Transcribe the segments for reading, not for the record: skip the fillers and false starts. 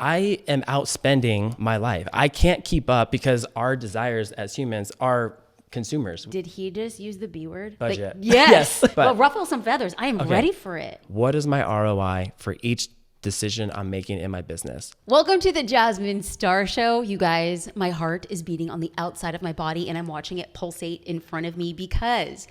I am outspending my life. I can't keep up because our desires as humans are consumers. Did he just use the B word? Budget. Yes. But well, ruffle some feathers. I am ready for it. What is my ROI for each decision I'm making in my business? Welcome to the Jasmine Star Show. You guys, my heart is beating on the outside of my body and I'm watching it pulsate in front of me because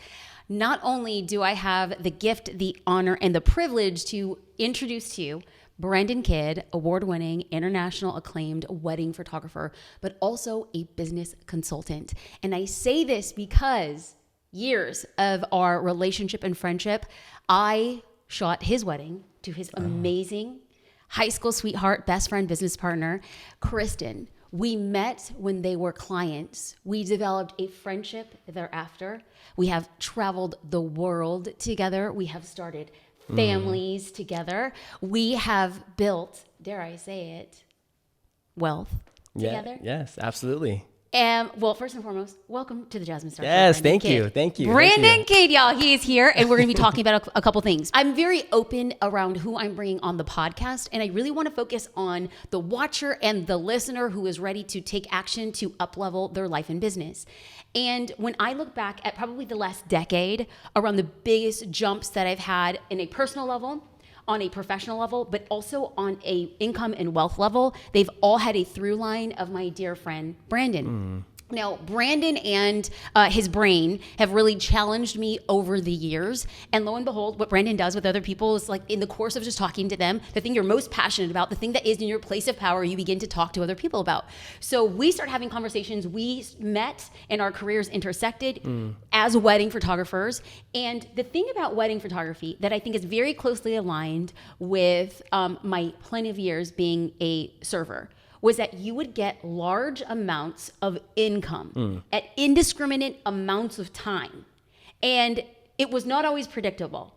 not only do I have the gift, the honor, and the privilege to introduce to you Brandon Kidd, award-winning, international acclaimed wedding photographer, but also a business consultant. And I say this because years of our relationship and friendship, I shot his wedding to his amazing high school sweetheart, best friend, business partner, Kristen. We met when they were clients. We developed a friendship thereafter. We have traveled the world together. We have started families together. We have built, dare I say it, wealth together. Yes, absolutely. And well, first and foremost, welcome to the Jasmine Star Show. Yes, thank you. Brandon Kidd, y'all, he is here, and we're going to be talking about a couple things. I'm very open around who I'm bringing on the podcast, and I really want to focus on the watcher and the listener who is ready to take action to up-level their life and business. And when I look back at probably the last decade around the biggest jumps that I've had in a personal level, on a professional level, but also on a income and wealth level, they've all had a through line of my dear friend, Brandon. Now, Brandon and his brain have really challenged me over the years. And lo and behold, what Brandon does with other people is like in the course of just talking to them, the thing you're most passionate about, the thing that is in your place of power, you begin to talk to other people about. So we start having conversations. We met and our careers intersected as wedding photographers. And the thing about wedding photography that I think is very closely aligned with my plenty of years being a server was that you would get large amounts of income at indiscriminate amounts of time. And it was not always predictable.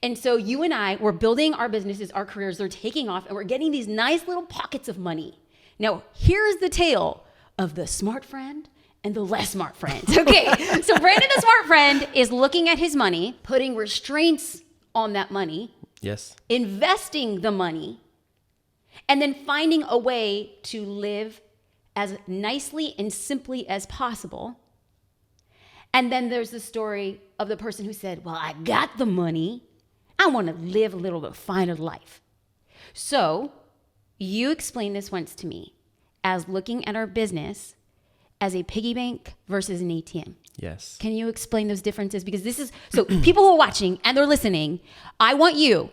And so you and I were building our businesses, our careers, they're taking off, and we're getting these nice little pockets of money. Now, here's the tale of the smart friend and the less smart friend. Okay, so Brandon, the smart friend, is looking at his money, putting restraints on that money, Yes. investing the money, and then finding a way to live as nicely and simply as possible. And then there's the story of the person who said, well, I got the money. I want to live a little bit finer life. So you explained this once to me as looking at our business as a piggy bank versus an ATM. Yes. Can you explain those differences? Because this is, so people who are watching and they're listening, I want you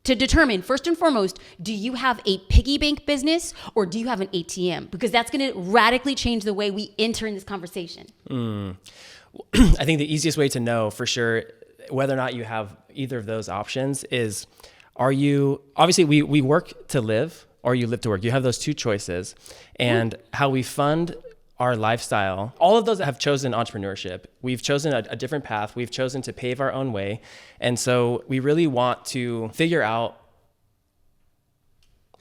to determine, first and foremost, do you have a piggy bank business or do you have an ATM? Because that's going to radically change the way we enter in this conversation. I think the easiest way to know for sure whether or not you have either of those options is, obviously we work to live or you live to work. You have those two choices. And how we fund our lifestyle, all of those that have chosen entrepreneurship, we've chosen a different path. We've chosen to pave our own way. And so we really want to figure out.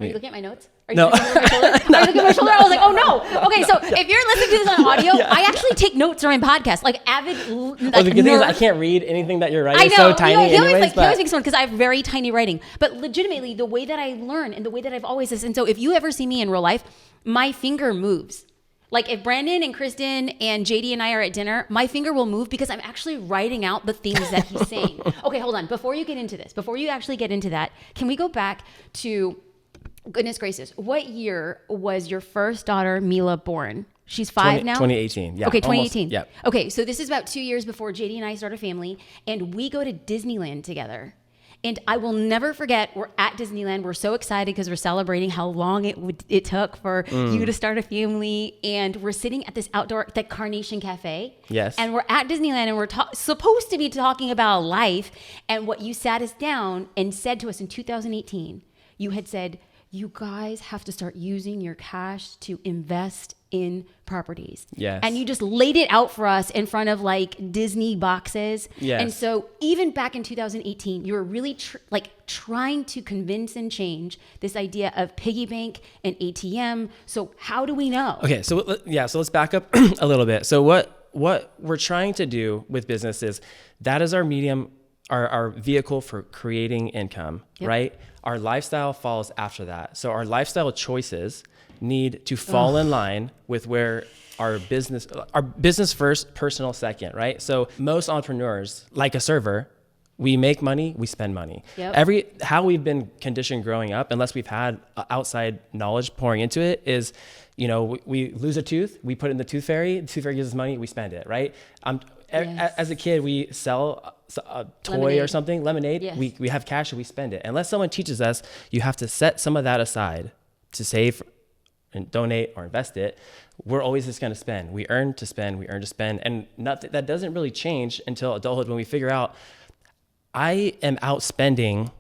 Are you looking at my notes? Are you No. looking at my shoulder? Are you looking at my shoulder? I was like, oh no. Okay, so if you're listening to this on audio, I actually take notes during podcasts, like avid Well, the good thing is I can't read anything that you're writing. I know. It's so tiny He always anyways. makes fun because I have very tiny writing. But legitimately, the way that I learn and the way that I've always listened. So if you ever see me in real life, my finger moves. Like if Brandon and Kristen and JD and I are at dinner, my finger will move because I'm actually writing out the things that he's saying. Okay, hold on. Before you get into this, before you actually get into that, can we go back to, goodness gracious, what year was your first daughter, Mila, born? She's 5 now? 2018. Yeah. Okay, 2018. Almost, yep. Okay, so this is about 2 years before JD and I start a family, and we go to Disneyland together. And I will never forget, we're at Disneyland. We're so excited because we're celebrating how long it took for you to start a family. And we're sitting at this outdoor, that Carnation Cafe. Yes. And we're at Disneyland and we're supposed to be talking about life. And what you sat us down and said to us in 2018, you had said, you guys have to start using your cash to invest in properties. Yes. And you just laid it out for us in front of like Disney boxes. Yes. And so even back in 2018, you were really trying to convince and change this idea of piggy bank and ATM. So how do we know? Okay. So let's back up a little bit. So what we're trying to do with business is that is our medium our vehicle for creating income, right? Our lifestyle falls after that. So our lifestyle choices need to fall in line with where our business first, personal second, right? So most entrepreneurs, like a server, we make money, we spend money. How we've been conditioned growing up, unless we've had outside knowledge pouring into it, is, we lose a tooth, we put it in the tooth fairy gives us money, we spend it, right? As a kid, we sell a toy lemonade or something, lemonade, we have cash and we spend it. Unless someone teaches us, you have to set some of that aside to save and donate or invest it. We're always just going to spend. We earn to spend, and that doesn't really change until adulthood, when we figure out, I am outspending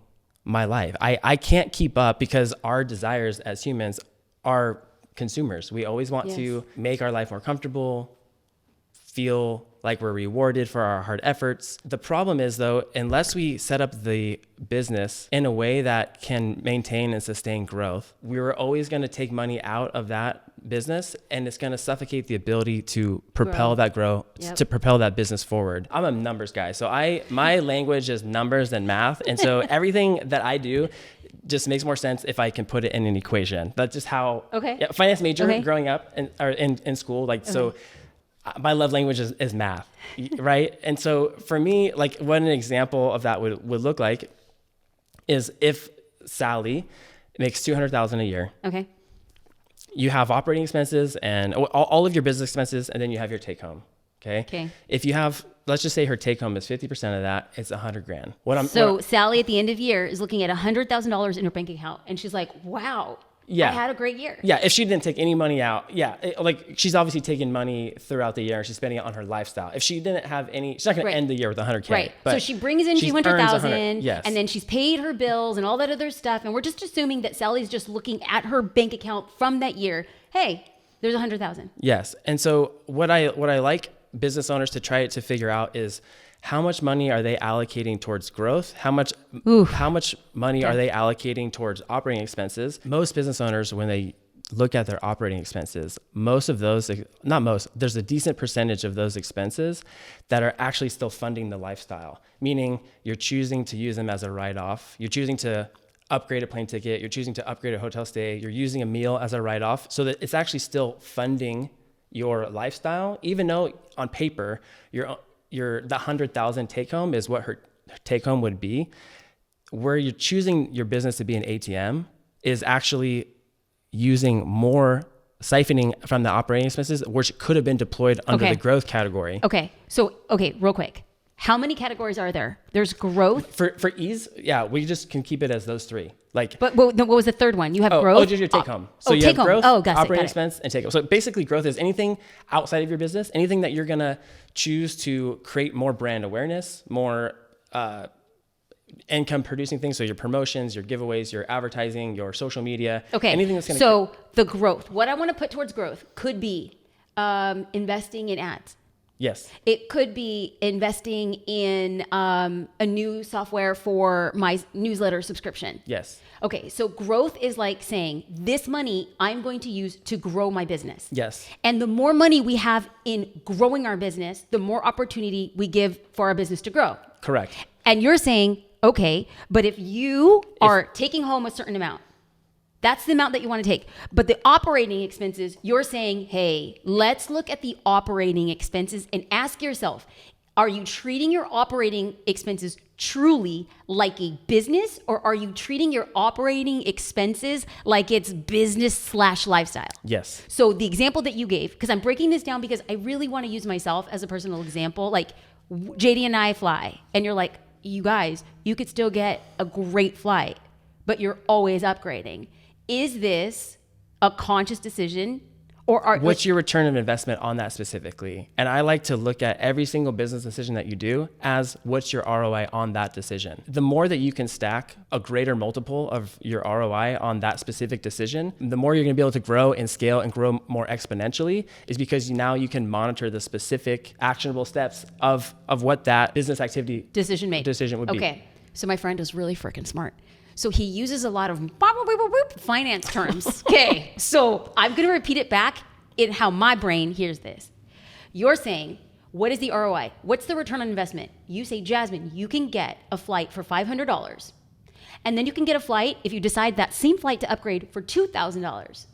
my life. I can't keep up, because our desires as humans are consumers. We always want to make our life more comfortable, feel like we're rewarded for our hard efforts. The problem is, though, unless we set up the business in a way that can maintain and sustain growth, we're always going to take money out of that business, and it's going to suffocate the ability to propel that growth, to propel that business forward. I'm a numbers guy, so my language is numbers and math, and so everything that I do just makes more sense if I can put it in an equation. That's just how. Finance major growing up in school, so. My love language is math, right? And so for me, like, what an example of that would look like is if Sally makes $200,000 a year. Okay. You have operating expenses and all of your business expenses, and then you have your take home. Okay. If you have, let's just say her take home is 50% of that, it's $100,000. Sally at the end of year is looking at $100,000 in her bank account, and she's like, wow. I had a great year. If she didn't take any money out, she's obviously taking money throughout the year and she's spending it on her lifestyle. If she didn't have any, she's not going to end the year with $100K. Right. So she brings in $200,000, and then she's paid her bills and all that other stuff. And we're just assuming that Sally's just looking at her bank account from that year. Hey, there's $100,000. Yes. And so what I like business owners to try to figure out is, how much money are they allocating towards growth? How much money are they allocating towards operating expenses? Most business owners, when they look at their operating expenses, there's a decent percentage of those expenses that are actually still funding the lifestyle, meaning you're choosing to use them as a write-off. You're choosing to upgrade a plane ticket. You're choosing to upgrade a hotel stay. You're using a meal as a write-off, so that it's actually still funding your lifestyle, even though on paper, the 100,000 take home is what her take home would be. Where you're choosing your business to be an ATM is actually using more, siphoning from the operating expenses, which could have been deployed under the growth category. Real quick. How many categories are there? There's growth. For ease, we just can keep it as those three. But what was the third one? You have growth. Just your take home. So you have growth, operating expense, and take home. So basically, growth is anything outside of your business, anything that you're gonna choose to create more brand awareness, more income producing things. So your promotions, your giveaways, your advertising, your social media. Anything that's gonna. So the growth. What I want to put towards growth could be investing in ads. Yes. It could be investing in a new software for my newsletter subscription. Yes. Okay, so growth is like saying, this money I'm going to use to grow my business. Yes. And the more money we have in growing our business, the more opportunity we give for our business to grow. Correct. And you're saying, okay, but if you are taking home a certain amount, that's the amount that you want to take. But the operating expenses, you're saying, hey, let's look at the operating expenses and ask yourself, are you treating your operating expenses truly like a business, or are you treating your operating expenses like it's business/lifestyle? Yes. So the example that you gave, because I'm breaking this down because I really want to use myself as a personal example, like JD and I fly, and you're like, you guys, you could still get a great flight, but you're always upgrading. Is this a conscious decision, or what's your return of investment on that specifically? And I like to look at every single business decision that you do as what's your ROI on that decision. The more that you can stack a greater multiple of your ROI on that specific decision, the more you're going to be able to grow and scale and grow more exponentially, is because now you can monitor the specific actionable steps of what that business activity decision would be. Okay. So my friend is really freaking smart. So he uses a lot of finance terms. Okay, so I'm going to repeat it back in how my brain hears this. You're saying What is the ROI? What's the return on investment? You say, Jasmine, you can get a flight for $500. And then you can get a flight, if you decide that same flight to upgrade, for $2,000.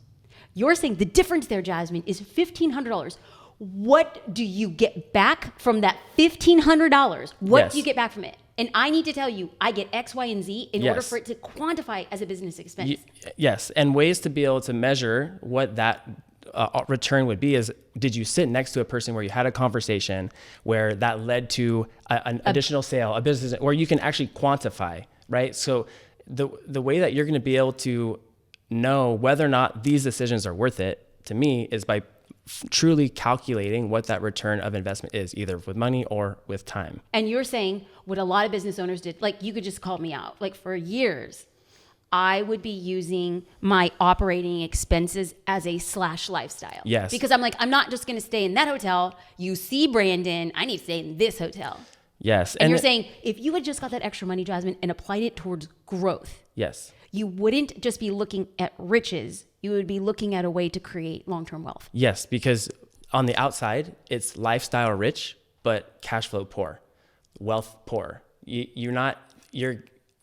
You're saying the difference there, Jasmine, is $1,500. What do you get back from that $1,500? What do you get back from it? And I need to tell you, I get X, Y, and Z in order for it to quantify as a business expense. Yes. And ways to be able to measure what that return would be is, did you sit next to a person where you had a conversation where that led to an additional sale, a business, where you can actually quantify, right? So the way that you're going to be able to know whether or not these decisions are worth it, to me, is by truly calculating what that return of investment is, either with money or with time. And you're saying what a lot of business owners did, like you could just call me out, like for years, I would be using my operating expenses as a / lifestyle. Yes. Because I'm like, I'm not just going to stay in that hotel. You see, Brandon, I need to stay in this hotel. Yes. And you're saying if you had just got that extra money, Jasmine, and applied it towards growth, yes, you wouldn't just be looking at riches. You would be looking at a way to create long-term wealth. Yes, because on the outside, it's lifestyle rich, but cash flow poor, wealth poor.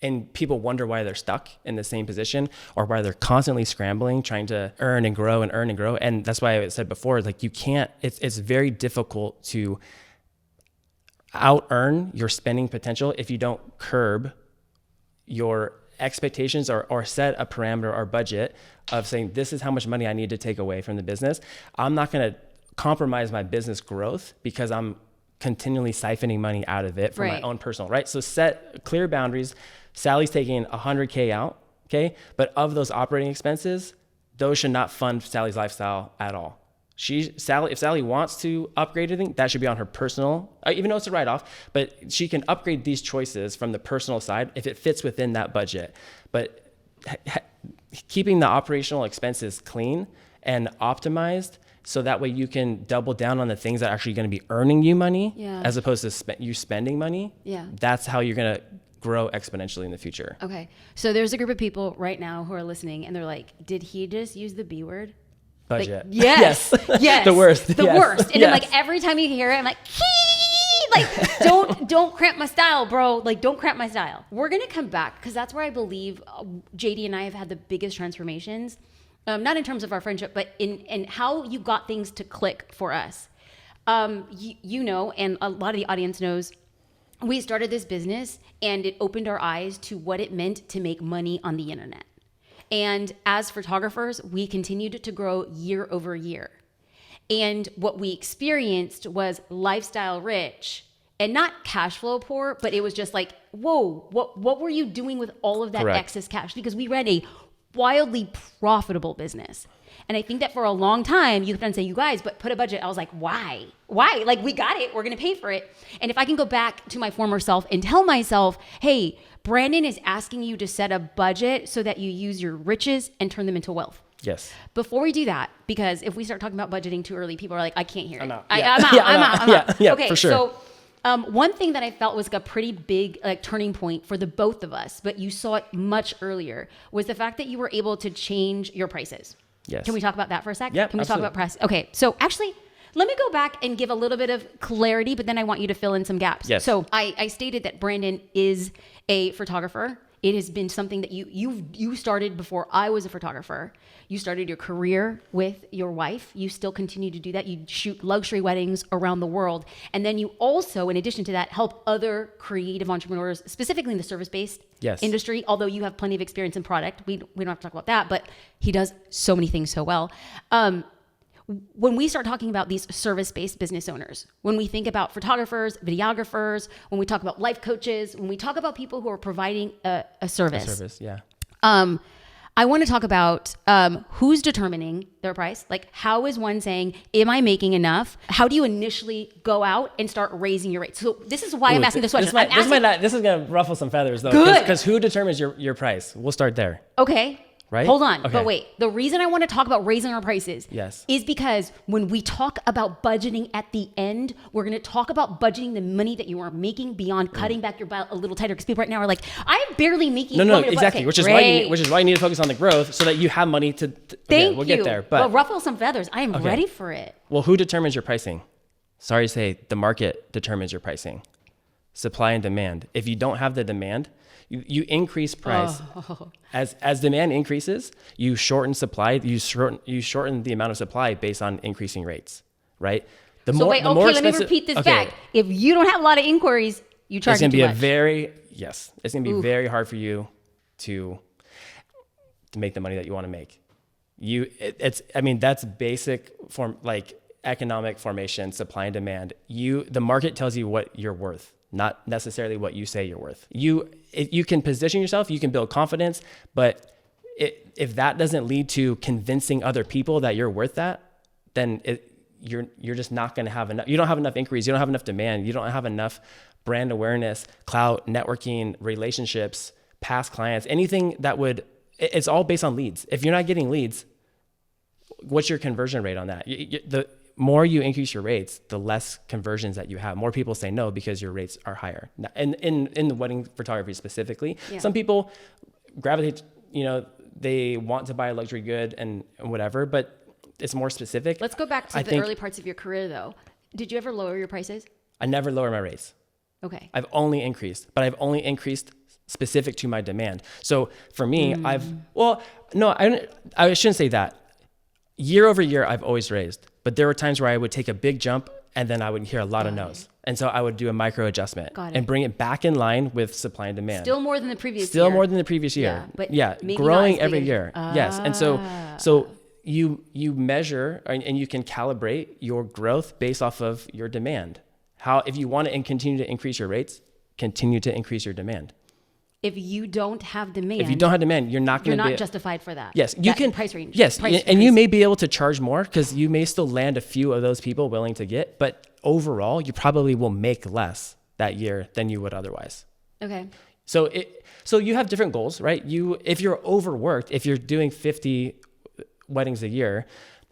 And people wonder why they're stuck in the same position, or why they're constantly scrambling, trying to earn and grow and earn and grow. And that's why I said before, like you can't, it's very difficult to out earn your spending potential if you don't curb your expectations or set a parameter or budget of saying, this is how much money I need to take away from the business. I'm not going to compromise my business growth because I'm continually siphoning money out of it for my own personal, right? So set clear boundaries. Sally's taking $100K out, okay? But of those operating expenses, those should not fund Sally's lifestyle at all. If Sally wants to upgrade anything, that should be on her personal, even though it's a write-off, but she can upgrade these choices from the personal side if it fits within that budget. But keeping the operational expenses clean and optimized, so that way you can double down on the things that are actually going to be earning you money, as opposed to you spending money. Yeah. That's how you're going to grow exponentially in the future. Okay. So there's a group of people right now who are listening and they're like, did he just use the B word? Budget. Like, yes. Yes. The worst. The worst. And then like every time you hear it, I'm like, don't cramp my style, bro. Like, don't cramp my style. We're going to come back because that's where I believe JD and I have had the biggest transformations. Not in terms of our friendship, but in how you got things to click for us. You know, and a lot of the audience knows, we started this business and it opened our eyes to what it meant to make money on the internet. And as photographers, we continued to grow year over year. And what we experienced was lifestyle rich and not cash flow poor, but it was just like, whoa, what were you doing with all of that excess cash? Because we ran a wildly profitable business. And I think that for a long time, you kept on saying, you guys, but put a budget. I was like, why? Why? Like, we got it. We're going to pay for it. And if I can go back to my former self and tell myself, hey, Brandon is asking you to set a budget so that you use your riches and turn them into wealth. Yes. Before we do that, because if we start talking about budgeting too early, people are like, I can't hear it. I'm out. I'm out. Yeah, okay, for sure. So one thing that I felt was like a pretty big turning point for the both of us, but you saw it much earlier, was the fact that you were able to change your prices. Yes. Can we talk about that for a sec? Yeah, Can we absolutely. talk about price? Okay, so actually, let me go back and give a little bit of clarity, but then I want you to fill in some gaps. Yes. So I stated that Brandon is a photographer. It has been something that you started before I was a photographer. You started your career with your wife. You still continue to do that. You shoot luxury weddings around the world. And then you also, in addition to that, help other creative entrepreneurs, specifically in the service-based industry, although you have plenty of experience in product. We don't have to talk about that, but he does so many things so well. When we start talking about these service-based business owners, when we think about photographers, videographers, when we talk about life coaches, when we talk about people who are providing a service. I want to talk about who's determining their price. Like, how is one saying, am I making enough? How do you initially go out and start raising your rates? So this is why I'm asking this question. This is going to ruffle some feathers, though. Good. Because who determines your price? We'll start there. Okay. Right? Hold on. Okay. But wait, the reason I want to talk about raising our prices is because when we talk about budgeting at the end, we're going to talk about budgeting the money that you are making beyond cutting back your belt a little tighter. Because people right now are like, I'm barely making. No, exactly. Okay, which is why you need to focus on the growth so that you have money to. Thank you. We'll get there. But ruffle some feathers. I am ready for it. Well, who determines your pricing? Sorry to say, the market determines your pricing. Supply and demand. If you don't have the demand, you increase price. As demand increases, you shorten supply. You shorten the amount of supply based on increasing rates, right? The more let me repeat this back. If you don't have a lot of inquiries, you charge it's going to be much. It's going to be very hard for you to make the money that you want to make. That's basic form, like economic formation, supply and demand. The market tells you what you're worth, not necessarily what you say you're worth. You can position yourself, you can build confidence, but if that doesn't lead to convincing other people that you're worth that, then you're just not going to have enough. You don't have enough inquiries. You don't have enough demand. You don't have enough brand awareness, clout, networking, relationships, past clients, anything that would. It's all based on leads. If you're not getting leads, what's your conversion rate on that? The more you increase your rates, the less conversions that you have. More people say no because your rates are higher. And in the wedding photography specifically, some people gravitate, they want to buy a luxury good and whatever, but it's more specific. Let's go back to the early parts of your career though. Did you ever lower your prices? I never lower my rates. Okay. I've only increased, but I've only increased specific to my demand. So for me, I shouldn't say that. Year over year, I've always raised, but there were times where I would take a big jump and then I would hear a lot of no's. And so I would do a micro adjustment and bring it back in line with supply and demand. Still more than the previous year. Still more than the previous year. But growing every year. Yes. And so you measure and you can calibrate your growth based off of your demand. If you want to continue to increase your rates, continue to increase your demand. If you don't have demand, you're not going to be justified for that. Yes, you can price range. Yes, and you may be able to charge more because you may still land a few of those people willing to get, but overall, you probably will make less that year than you would otherwise. Okay. So you have different goals, right? If you're overworked, if you're doing 50 weddings a year,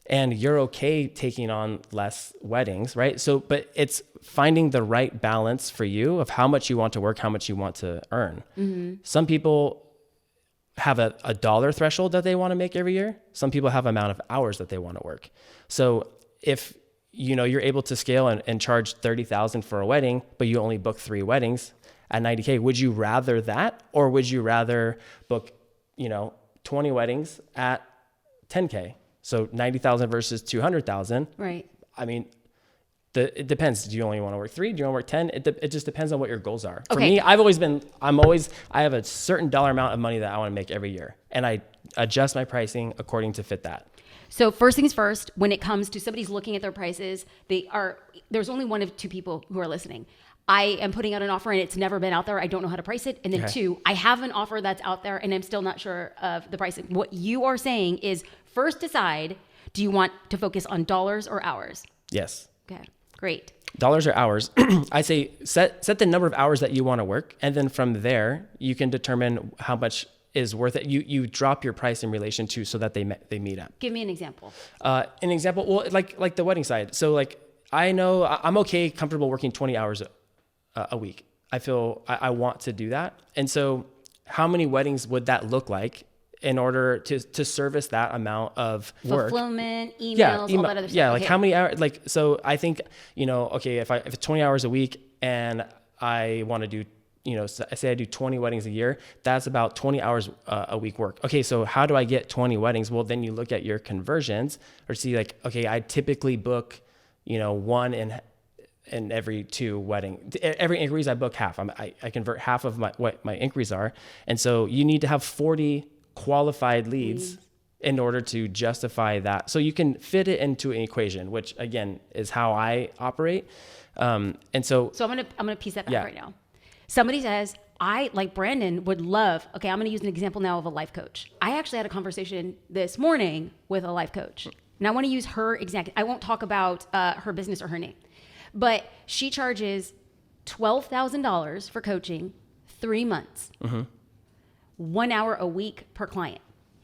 and you're okay taking on less weddings, right? But it's finding the right balance for you of how much you want to work, how much you want to earn. Mm-hmm. Some people have a dollar threshold that they want to make every year. Some people have amount of hours that they want to work. So if you're able to scale and charge $30,000 for a wedding, but you only book 3 weddings at $90K, would you rather that, or would you rather book 20 weddings at $10K? So 90,000 versus 200,000. Right. I mean, it depends. Do you only want to work 3? Do you want to work 10? It just depends on what your goals are. For me, I have a certain dollar amount of money that I want to make every year, and I adjust my pricing according to fit that. So first things first, when it comes to somebody's looking at their prices, there's only one of 2 people who are listening. I am putting out an offer and it's never been out there. I don't know how to price it. And then 2, I have an offer that's out there and I'm still not sure of the pricing. What you are saying is first decide, do you want to focus on dollars or hours? Yes. Okay, great. Dollars or hours. I say set the number of hours that you want to work. And then from there, you can determine how much is worth it. You drop your price in relation to so that they meet up. Give me an example. Well, like the wedding side. So like, I know I'm okay, comfortable working 20 hours a week. I feel I want to do that. And so how many weddings would that look like in order to service that amount of work? Fulfillment, emails, all that other stuff. Yeah, like how many hours, so I think, if it's 20 hours a week and I want to do, say I do 20 weddings a year, that's about 20 hours a week work. Okay, so how do I get 20 weddings? Well, then you look at your conversions or see I typically book, 1 in every 2 wedding. Every inquiries I book half. I convert half of what my inquiries are. And so you need to have 40 qualified leads in order to justify that. So you can fit it into an equation, which again is how I operate. And so I'm gonna piece that back right now. Somebody says, I, like Brandon, would love, okay, I'm gonna use an example now of a life coach. I actually had a conversation this morning with a life coach. And I wanna use her exact, I won't talk about her business or her name, but she charges $12,000 for coaching, 3 months, 1 hour a week per client.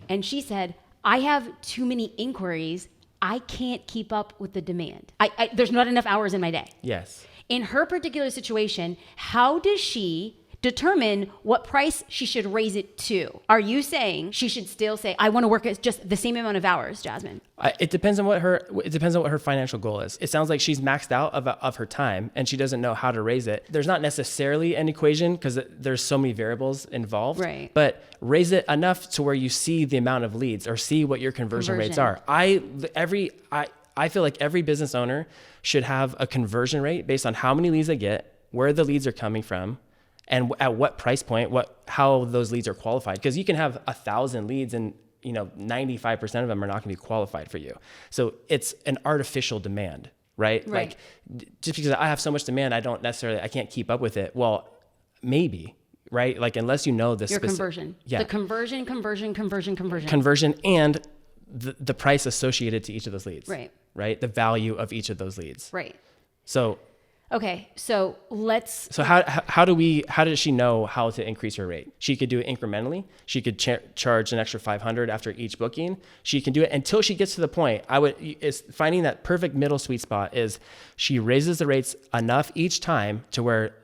And she said, I have too many inquiries. I can't keep up with the demand. There's not enough hours in my day. Yes. In her particular situation, how does she determine what price she should raise it to. Are you saying she should still say, I want to work at just the same amount of hours, Jasmine? It depends on what her financial goal is. It sounds like she's maxed out of her time and she doesn't know how to raise it. There's not necessarily an equation because there's so many variables involved. Right. But raise it enough to where you see the amount of leads or see what your conversion rates are. I feel like every business owner should have a conversion rate based on how many leads they get, where the leads are coming from, and at what price point, how those leads are qualified. Because you can have 1,000 leads and 95% of them are not going to be qualified for you. So it's an artificial demand, right? Like just because I have so much demand, I can't keep up with it. Well, maybe, right? Like unless you know this conversion. Yeah. The conversion and the price associated to each of those leads. Right? The value of each of those leads. Right. So okay, so let's. So how does she know how to increase her rate? She could do it incrementally. She could charge an extra $500 after each booking. She can do it until she gets to the point. Is finding that perfect middle sweet spot is she raises the rates enough each time to where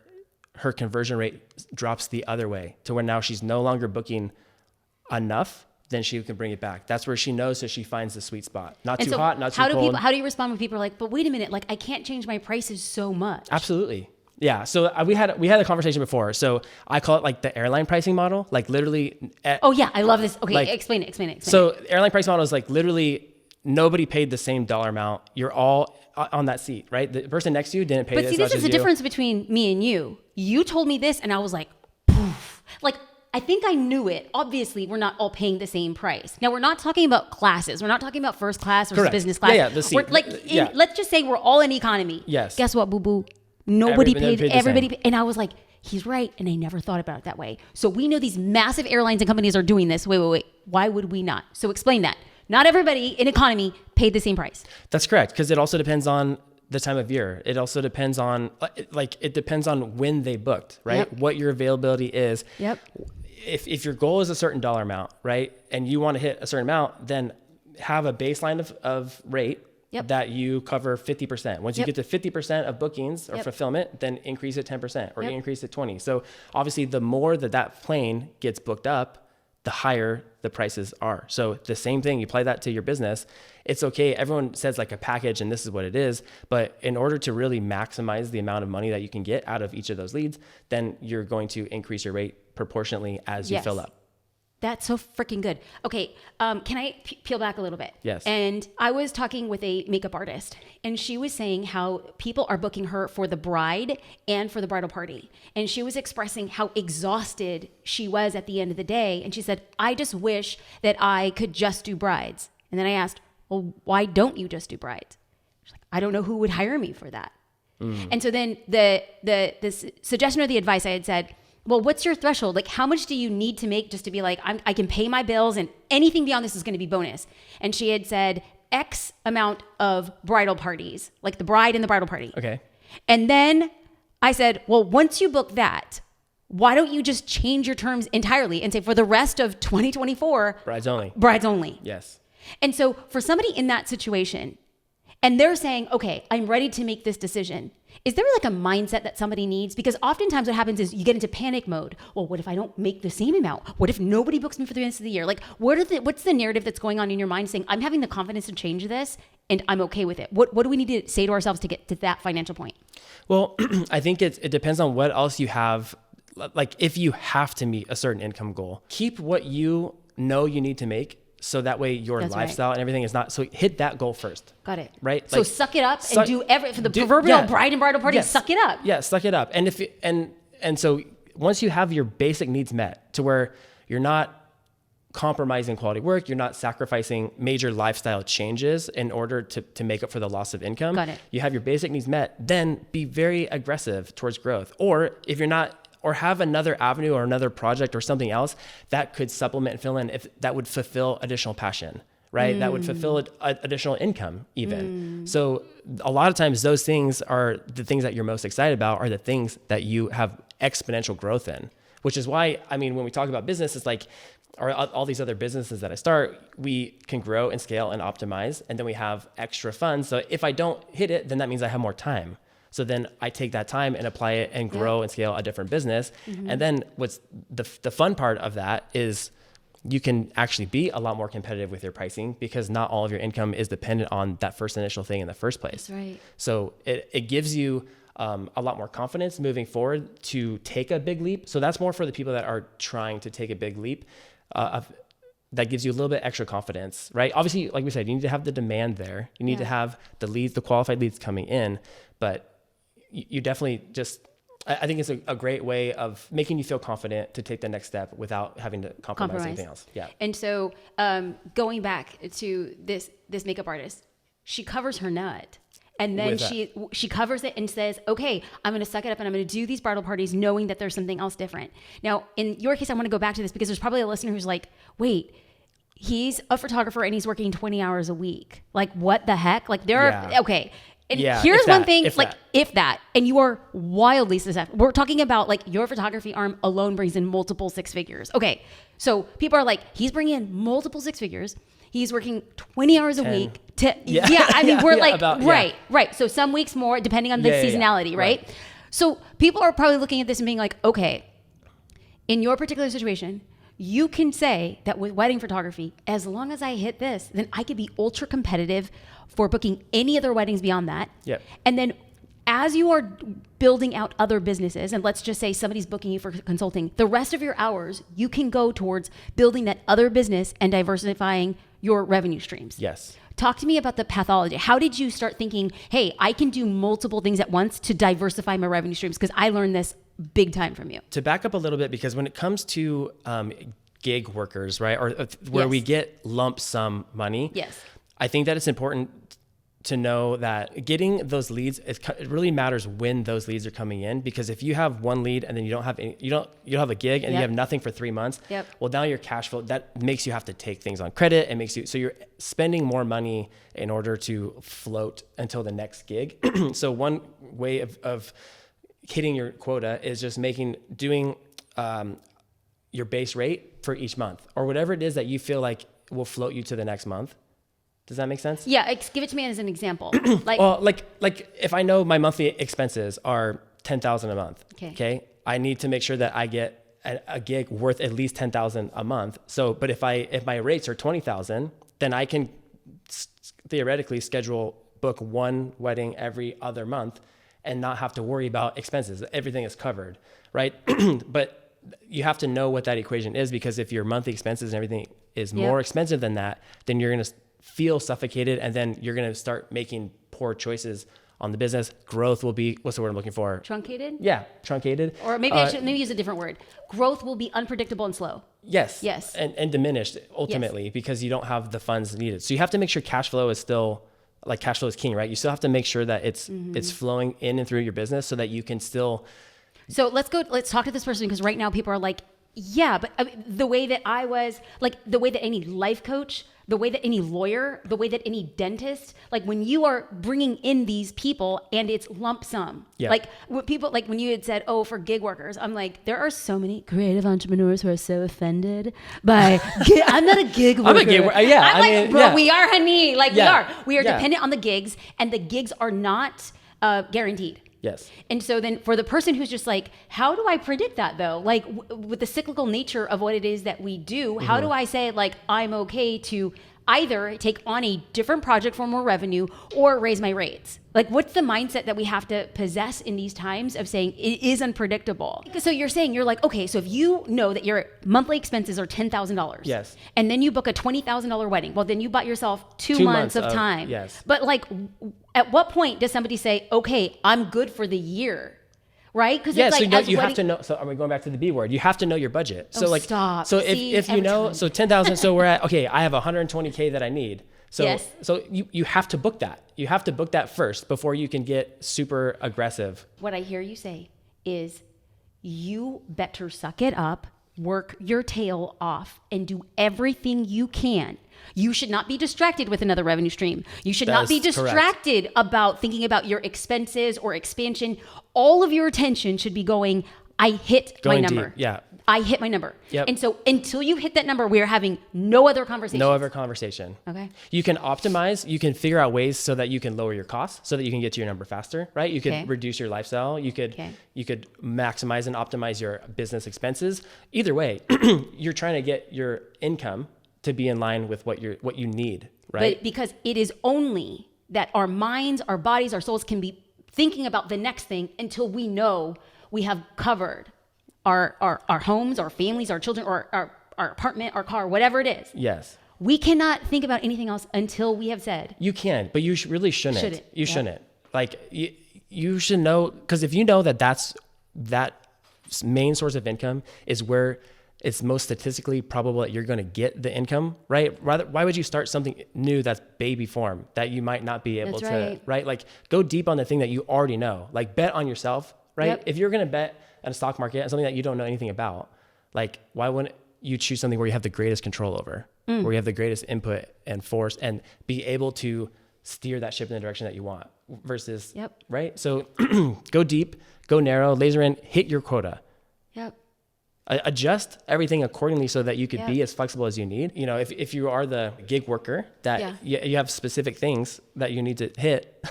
her conversion rate drops the other way to where now she's no longer booking enough. Then she can bring it back. That's where she knows that she finds the sweet spot. Not too hot, not too cold. How do you respond when people are like, but wait a minute, like I can't change my prices so much? Absolutely. Yeah. So we had a conversation before. So I call it like the airline pricing model, like literally. Oh yeah. I love this. Okay. Explain it. So airline pricing model is like literally nobody paid the same dollar amount. You're all on that seat, right? The person next to you didn't pay as much as you. But see, this is the difference between me and you. You told me this and I was like, poof. Like, I think I knew it. Obviously, we're not all paying the same price. Now, we're not talking about classes. We're not talking about first class versus business class. Yeah, the seat. Let's just say we're all in economy. Yes. Guess what, boo-boo? Nobody paid everybody. And I was like, he's right. And I never thought about it that way. So we know these massive airlines and companies are doing this. Wait. Why would we not? So explain that. Not everybody in economy paid the same price. That's correct. Because it also depends on the time of year. It also depends on, it depends on when they booked, right? Yep. What your availability is. Yep. If your goal is a certain dollar amount, right, and you want to hit a certain amount, then have a baseline of rate that you cover 50%. Once you get to 50% of bookings or fulfillment, then increase it 10% or increase it 20%. So obviously, the more that plane gets booked up, the higher the prices are. So the same thing, you apply that to your business. It's okay. Everyone says like a package and this is what it is. But in order to really maximize the amount of money that you can get out of each of those leads, then you're going to increase your rate proportionately as you fill up. That's so freaking good. Okay, can I peel back a little bit? Yes. And I was talking with a makeup artist, and she was saying how people are booking her for the bride and for the bridal party. And she was expressing how exhausted she was at the end of the day. And she said, I just wish that I could just do brides. And then I asked, well, why don't you just do brides? She's like, I don't know who would hire me for that. And so then the suggestion or the advice I had said, well, what's your threshold? Like, how much do you need to make just to be like, I can pay my bills and anything beyond this is going to be bonus? And she had said X amount of bridal parties, like the bride and the bridal party. Okay. And then I said, well, once you book that, why don't you just change your terms entirely and say for the rest of 2024, brides only. Brides only. Yes. And so for somebody in that situation, and they're saying, okay, I'm ready to make this decision. Is there like a mindset that somebody needs? Because oftentimes what happens is you get into panic mode. Well, what if I don't make the same amount? What if nobody books me for the rest of the year? Like, what's the narrative that's going on in your mind saying, I'm having the confidence to change this and I'm okay with it? What do we need to say to ourselves to get to that financial point? Well, I think it depends on what else you have. Like if you have to meet a certain income goal, keep what you know you need to make. So that way your lifestyle and everything is not, so hit that goal first. Got it. Right? So suck it up and do for the proverbial bride and bridal party, suck it up. Yeah, suck it up. And so once you have your basic needs met to where you're not compromising quality work, you're not sacrificing major lifestyle changes in order to make up for the loss of income. Got it. You have your basic needs met, then be very aggressive towards growth. Or if you're not, or have another avenue or another project or something else that could supplement and fill in if that would fulfill additional passion, right? That would fulfill additional income even. So a lot of times those things are the things that you're most excited about are the things that you have exponential growth in, which is why, I mean, when we talk about business, it's like, or all these other businesses that I start, we can grow and scale and optimize, and then we have extra funds. So if I don't hit it, then that means I have more time. So then I take that time and apply it and grow and scale a different business. And then what's the fun part of that is you can actually be a lot more competitive with your pricing because not all of your income is dependent on that first initial thing in the first place. That's right. So it gives you a lot more confidence moving forward to take a big leap. So that's more for the people that are trying to take a big leap. That gives you a little bit extra confidence, right? Obviously, like we said, you need to have the demand there. You need to have the leads, the qualified leads coming in, but you definitely I think it's a great way of making you feel confident to take the next step without having to compromise anything else. Yeah. And so going back to this makeup artist, she covers her nut. And then she covers it and says, okay, I'm going to suck it up and I'm going to do these bridal parties knowing that there's something else different. Now, in your case, I want to go back to this because there's probably a listener who's like, wait, he's a photographer and he's working 20 hours a week. Like, what the heck? Like, okay. And here's one thing, if that, and you are wildly successful. We're talking about like your photography arm alone brings in multiple six figures. Okay. So people are like, he's bringing in multiple six figures. He's working 20 hours a week. I mean, we're right. So some weeks more, depending on the seasonality, right? So people are probably looking at this and being like, okay, in your particular situation, you can say that with wedding photography, as long as I hit this, then I could be ultra competitive for booking any other weddings beyond that. Yep. And then as you are building out other businesses, and let's just say somebody's booking you for consulting, the rest of your hours, you can go towards building that other business and diversifying your revenue streams. Yes. Talk to me about the pathology. How did you start thinking, hey, I can do multiple things at once to diversify my revenue streams? Because I learned this big time from you. To back up a little bit, because when it comes to gig workers, right, or where we get lump sum money, I think that it's important to know that getting those leads, it really matters when those leads are coming in, because if you have one lead and then you don't have a gig and you have nothing for 3 months, well, now your cash flow, that makes you have to take things on credit. It makes you, so you're spending more money in order to float until the next gig. So one way of hitting your quota is just doing your base rate for each month or whatever it is that you feel like will float you to the next month. Does that make sense? Yeah, give it to me as an example. Like if I know my monthly expenses are $10,000 a month, okay, I need to make sure that I get a gig worth at least $10,000 a month. So, but if my rates are $20,000, then I can theoretically book one wedding every other month and not have to worry about expenses. Everything is covered, right? But you have to know what that equation is, because if your monthly expenses and everything is more expensive than that, then you're going to feel suffocated, and then you're going to start making poor choices on the business. Growth will be, what's the word I'm looking for? Truncated? Yeah, truncated. Or maybe I should use a different word. Growth will be unpredictable and slow. Yes. And diminished ultimately because you don't have the funds needed. So you have to make sure cash flow is still, like, cash flow is king, right? You still have to make sure that it's flowing in and through your business so that you can still. So let's talk to this person, because right now people are like, yeah, but I mean, the way that I was, like, the way that any life coach, the way that any lawyer, the way that any dentist, like when you are bringing in these people and it's lump sum, like what people, like when you had said, oh, for gig workers, I'm like, there are so many creative entrepreneurs who are so offended by, I'm not a gig worker. I'm a gig worker. Yeah. I'm like, bro, we are, honey. Like we are Yeah. dependent on the gigs, and the gigs are not guaranteed. Yes. And so then for the person who's just like, how do I predict that though? Like with the cyclical nature of what it is that we do, how do I say, like, I'm okay to either take on a different project for more revenue or raise my rates? Like, what's the mindset that we have to possess in these times of saying it is unpredictable? So you're saying, you're like, okay, so if you know that your monthly expenses are $10,000, yes, and then you book a $20,000 wedding, well, then you bought yourself two months of time. Yes. But like, at what point does somebody say, okay, I'm good for the year? Right? Because it's like, so you have to know. So are we going back to the B word? You have to know your budget. So stop. So if you know, so 10,000. So we're at, okay, I have 120K that I need. So so you have to book that. You have to book that first before you can get super aggressive. What I hear you say is, you better suck it up, work your tail off, and do everything you can. You should not be distracted with another revenue stream. You should not be distracted about thinking about your expenses or expansion. All of your attention should be going, I hit my number. Deep. Yeah. I hit my number. Yep. And so until you hit that number, we're having no other conversation. No other conversation. Okay. You can optimize, you can figure out ways so that you can lower your costs so that you can get to your number faster, right? You could reduce your lifestyle. You could maximize and optimize your business expenses. Either way, you're trying to get your income to be in line with what you need, right? But because it is only that our minds, our bodies, our souls can be thinking about the next thing until we know we have covered our homes, our families, our children, or our apartment, our car, whatever it is. Yes. We cannot think about anything else until we have said. You can, but you really shouldn't. You shouldn't. Like you should know, because if you know that main source of income is where it's most statistically probable that you're going to get the income, right? Why would you start something new that's baby form that you might not be able to, right? Like go deep on the thing that you already know. Like bet on yourself, right? Yep. If you're going to bet on a stock market and something that you don't know anything about, like why wouldn't you choose something where you have the greatest control over, where you have the greatest input and force and be able to steer that ship in the direction that you want versus, right? So go deep, go narrow, laser in, hit your quota. Yep. Adjust everything accordingly so that you could be as flexible as you need. You know, if you are the gig worker that you have specific things that you need to hit.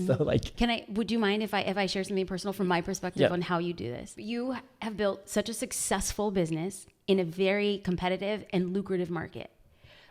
So like, would you mind if I share something personal from my perspective on how you do this? You have built such a successful business in a very competitive and lucrative market,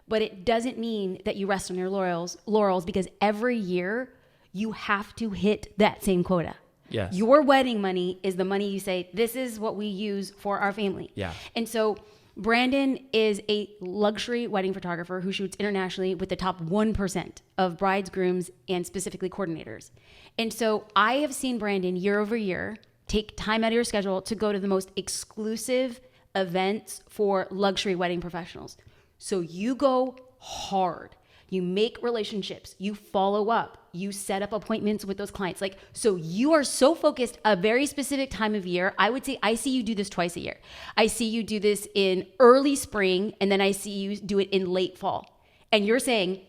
but it doesn't mean that you rest on your laurels because every year you have to hit that same quota. Yes. Your wedding money is the money you say, this is what we use for our family. Yeah. And so Brandon is a luxury wedding photographer who shoots internationally with the top 1% of brides, grooms, and specifically coordinators. And so I have seen Brandon year over year take time out of your schedule to go to the most exclusive events for luxury wedding professionals. So you go hard. You make relationships, you follow up, you set up appointments with those clients. Like, so you are so focused a very specific time of year. I would say I see you do this twice a year. I see you do this in early spring, and then I see you do it in late fall. And you're saying,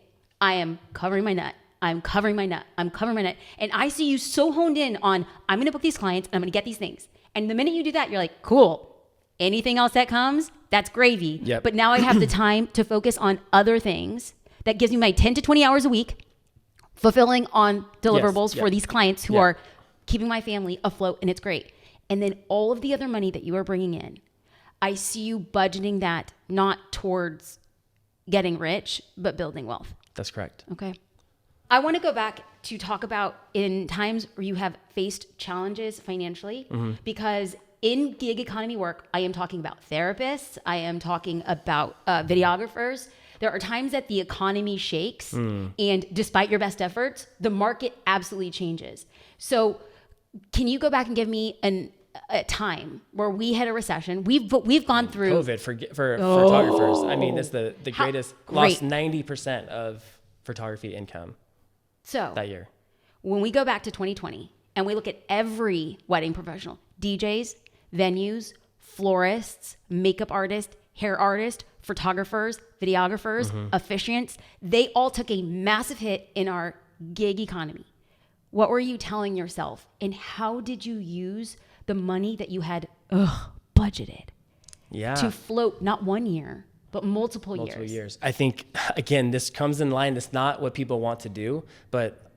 I am covering my nut. I'm covering my nut. I'm covering my nut. And I see you so honed in on, I'm going to book these clients and I'm going to get these things. And the minute you do that, you're like, cool. Anything else that comes, that's gravy. Yep. But now I have the time to focus on other things. That gives me my 10 to 20 hours a week, fulfilling on deliverables for these clients who are keeping my family afloat, and it's great. And then all of the other money that you are bringing in, I see you budgeting that not towards getting rich, but building wealth. That's correct. Okay. I want to go back to talk about in times where you have faced challenges financially, because in gig economy work, I am talking about therapists, I am talking about videographers. There are times that the economy shakes, and despite your best efforts, the market absolutely changes. So can you go back and give me a time where we had a recession? We've gone through COVID for photographers. I mean, that's the greatest, lost 90% of photography income that year. When we go back to 2020 and we look at every wedding professional, DJs, venues, florists, makeup artists, hair artists, photographers, videographers, officiants, they all took a massive hit in our gig economy. What were you telling yourself, and how did you use the money that you had budgeted to float not 1 year, but multiple years? I think, again, this comes in line. It's not what people want to do, but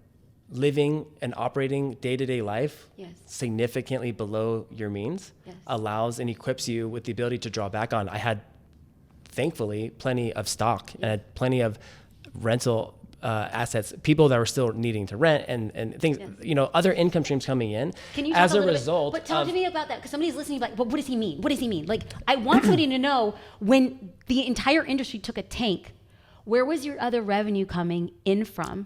living and operating day-to-day life significantly below your means allows and equips you with the ability to draw back on. I had, thankfully, plenty of stock and had plenty of rental assets, people that were still needing to rent and things, other income streams coming in. Can you as talk a result? But talk to me about that, because somebody's listening like, but what does he mean? What does he mean? Like, I want somebody to know, when the entire industry took a tank, where was your other revenue coming in from?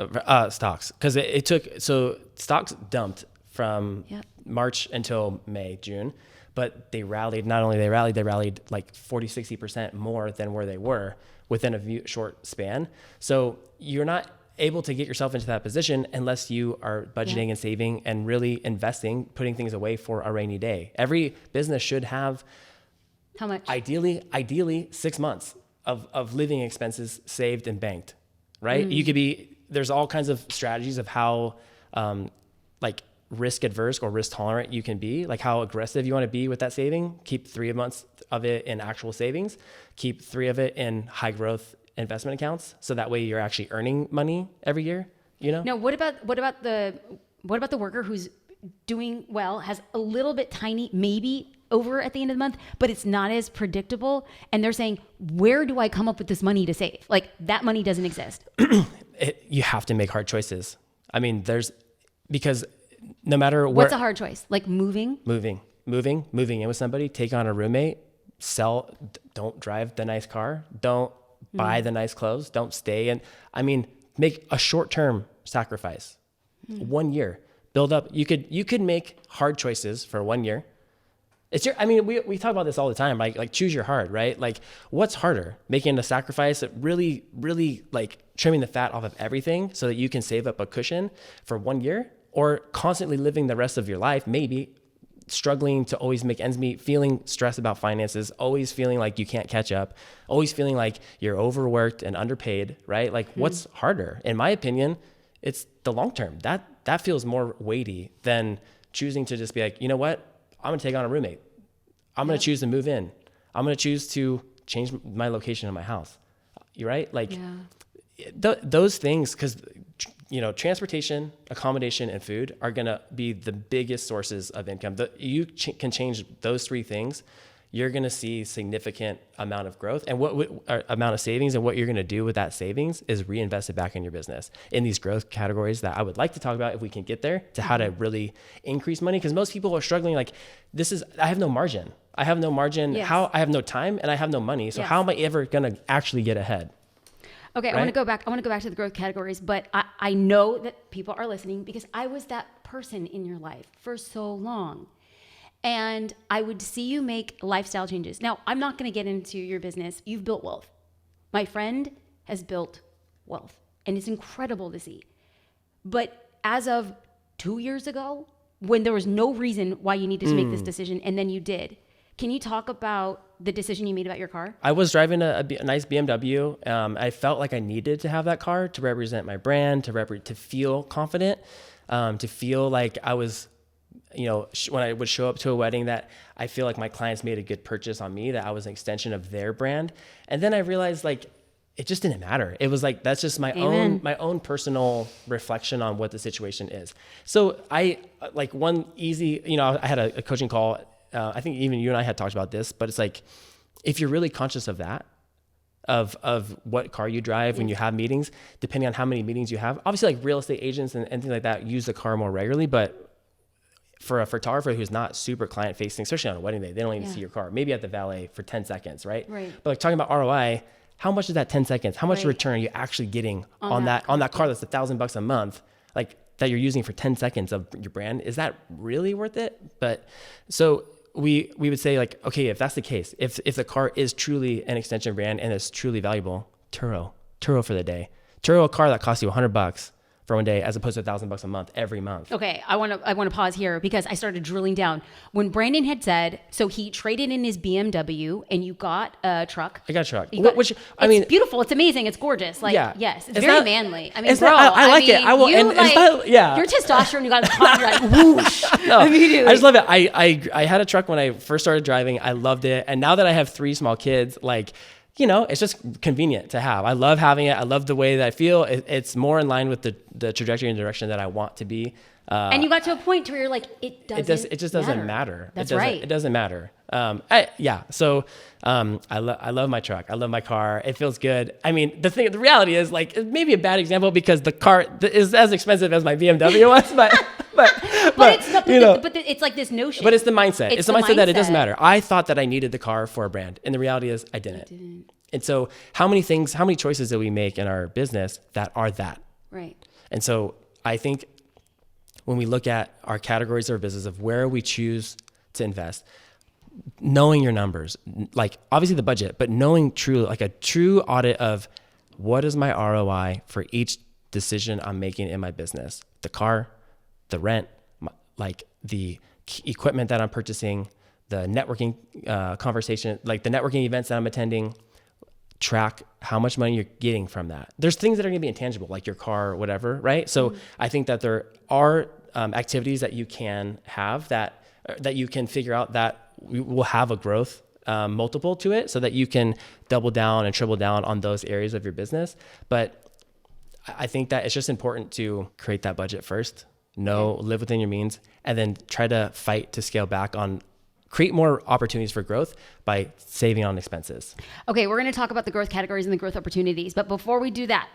Stocks, because it took, so stocks dumped from March until May, June, but they rallied. Not only they rallied like 40, 60% more than where they were within a short span. So you're not able to get yourself into that position unless you are budgeting and saving and really investing, putting things away for a rainy day. Every business should have, how much? Ideally 6 months of living expenses saved and banked, right? You could there's all kinds of strategies of how, risk adverse or risk tolerant you can be, like how aggressive you want to be with that saving. Keep 3 months of it in actual savings, keep 3 of it in high growth investment accounts. So that way you're actually earning money every year, you know? Now, what about the worker who's doing well, has a little bit tiny, maybe over at the end of the month, but it's not as predictable. And they're saying, where do I come up with this money to save? Like that money doesn't exist. You have to make hard choices. I mean, because no matter where. What's a hard choice? Like moving in with somebody, take on a roommate, don't drive the nice car, don't buy the nice clothes, don't stay. And I mean, make a short-term sacrifice, 1 year, build up. You could make hard choices for 1 year. We talk about this all the time, like choose your hard, right? Like what's harder, making a sacrifice, really, really like trimming the fat off of everything so that you can save up a cushion for 1 year, or constantly living the rest of your life, maybe struggling to always make ends meet, feeling stressed about finances, always feeling like you can't catch up, always feeling like you're overworked and underpaid, right? Like what's harder? In my opinion, it's the long-term. That feels more weighty than choosing to just be like, you know what? I'm going to take on a roommate. I'm going to choose to move in. I'm going to choose to change my location of my house. You're right. Like those things, because, transportation, accommodation, and food are going to be the biggest sources of income. You can change those 3 things. You're going to see significant amount of growth, and amount of savings, and what you're going to do with that savings is reinvest it back in your business in these growth categories that I would like to talk about if we can get there, to how to really increase money. Because most people are struggling like, I have no margin. I have no margin. Yes. I have no time and I have no money. So how am I ever going to actually get ahead? Okay. Right? I want to go back to the growth categories, but I know that people are listening because I was that person in your life for so long. And I would see you make lifestyle changes. Now, I'm not going to get into your business. You've built wealth. My friend has built wealth, and it's incredible to see. But as of 2 years ago, when there was no reason why you needed to make this decision, and then you did, can you talk about the decision you made about your car? I was driving a nice BMW. I felt like I needed to have that car to represent my brand, to feel confident, to feel like I was, when I would show up to a wedding, that I feel like my clients made a good purchase on me, that I was an extension of their brand. And then I realized like, it just didn't matter. It was like, that's just my own personal reflection on what the situation is. So I like one easy, I had a coaching call. I think even you and I had talked about this, but it's like, if you're really conscious of that, of what car you drive when you have meetings, depending on how many meetings you have, obviously like real estate agents and things like that use the car more regularly, but for a photographer who's not super client facing, especially on a wedding day, they don't even see your car, maybe at the valet for 10 seconds, right? But like talking about ROI, how much is that 10 seconds? How much return are you actually getting on that car that's $1,000 a month, like that you're using for 10 seconds of your brand? Is that really worth it? But so we would say like, okay, if that's the case, if the car is truly an extension brand and it's truly valuable, Turo for the day. Turo, a car that costs you $100 for 1 day, as opposed to $1,000 a month every month. Okay, I want to pause here because I started drilling down. When Brandon had said, so he traded in his BMW and you got a truck. I got a truck. It's beautiful. It's amazing. It's gorgeous. Like, yes, it's very manly. I mean, bro, I like it. I will. Your testosterone, you got a car, you're like, whoosh, immediately. I just love it. I had a truck when I first started driving. I loved it. And now that I have 3 small kids, like, it's just convenient to have. I love having it. I love the way that I feel. It's more in line with the trajectory and direction that I want to be. And you got to a point where you're like, it just doesn't matter. That's right. It doesn't matter. So I love my truck. I love my car. It feels good. I mean, the reality is like, it may be a bad example because the car is as expensive as my BMW was, but it's like this notion. But it's the mindset. It's the mindset that it doesn't matter. I thought that I needed the car for a brand, and the reality is I didn't. And so how many choices did we make in our business that are that? Right. And so I think when we look at our categories of our business of where we choose to invest, knowing your numbers, like obviously the budget, but knowing a true audit of what is my ROI for each decision I'm making in my business, the car, the rent, like the equipment that I'm purchasing, the networking conversation, like the networking events that I'm attending, track how much money you're getting from that. There's things that are going to be intangible, like your car or whatever, right? So I think that there are activities that you can have that you can figure out that will have a growth multiple to it, so that you can double down and triple down on those areas of your business. But I think that it's just important to create that budget first, live within your means, and then try to fight to scale back on, create more opportunities for growth by saving on expenses. Okay, we're going to talk about the growth categories and the growth opportunities. But before we do that,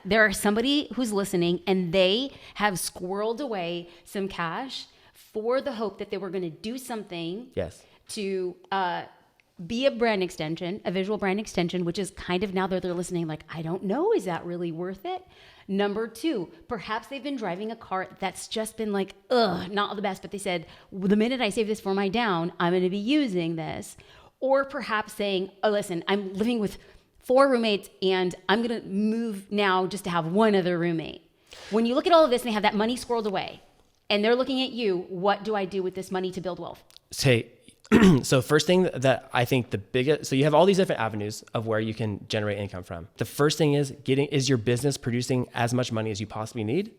there is somebody who's listening and they have squirreled away some cash for the hope that they were going to do something to be a brand extension, a visual brand extension, which is kind of, now that they're listening, like, I don't know, is that really worth it? Number two, perhaps they've been driving a car that's just been like, not the best, but they said, the minute I save this for my down, I'm going to be using this. Or perhaps saying, oh, listen, I'm living with 4 roommates and I'm going to move now just to have one other roommate. When you look at all of this and they have that money squirreled away and they're looking at you, what do I do with this money to build wealth? So first thing that I think the biggest, so you have all these different avenues of where you can generate income from. The first thing is is your business producing as much money as you possibly need,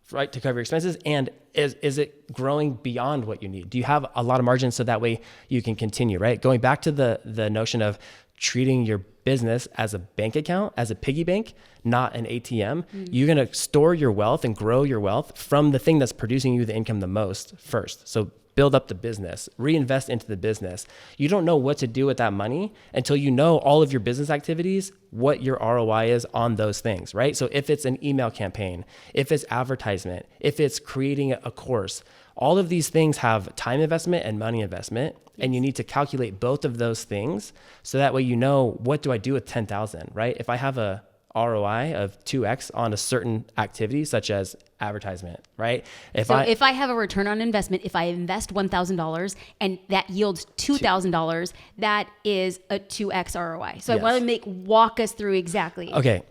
right, to cover your expenses? And is it growing beyond what you need? Do you have a lot of margin so that way you can continue, right? Going back to the notion of treating your business as a bank account, as a piggy bank, not an ATM. You're going to store your wealth and grow your wealth from the thing that's producing you the income the most first. So build up the business, reinvest into the business. You don't know what to do with that money until you know all of your business activities, what your ROI is on those things, right? So if it's an email campaign, if it's advertisement, if it's creating a course, all of these things have time investment and money investment. And you need to calculate both of those things. So that way, you know, what do I do with 10,000, right? If I have a ROI of 2x on a certain activity, such as advertisement, right? If I have a return on investment, if I invest $1,000 and that yields $2,000, that is a 2x ROI. So I want to walk us through exactly. Okay.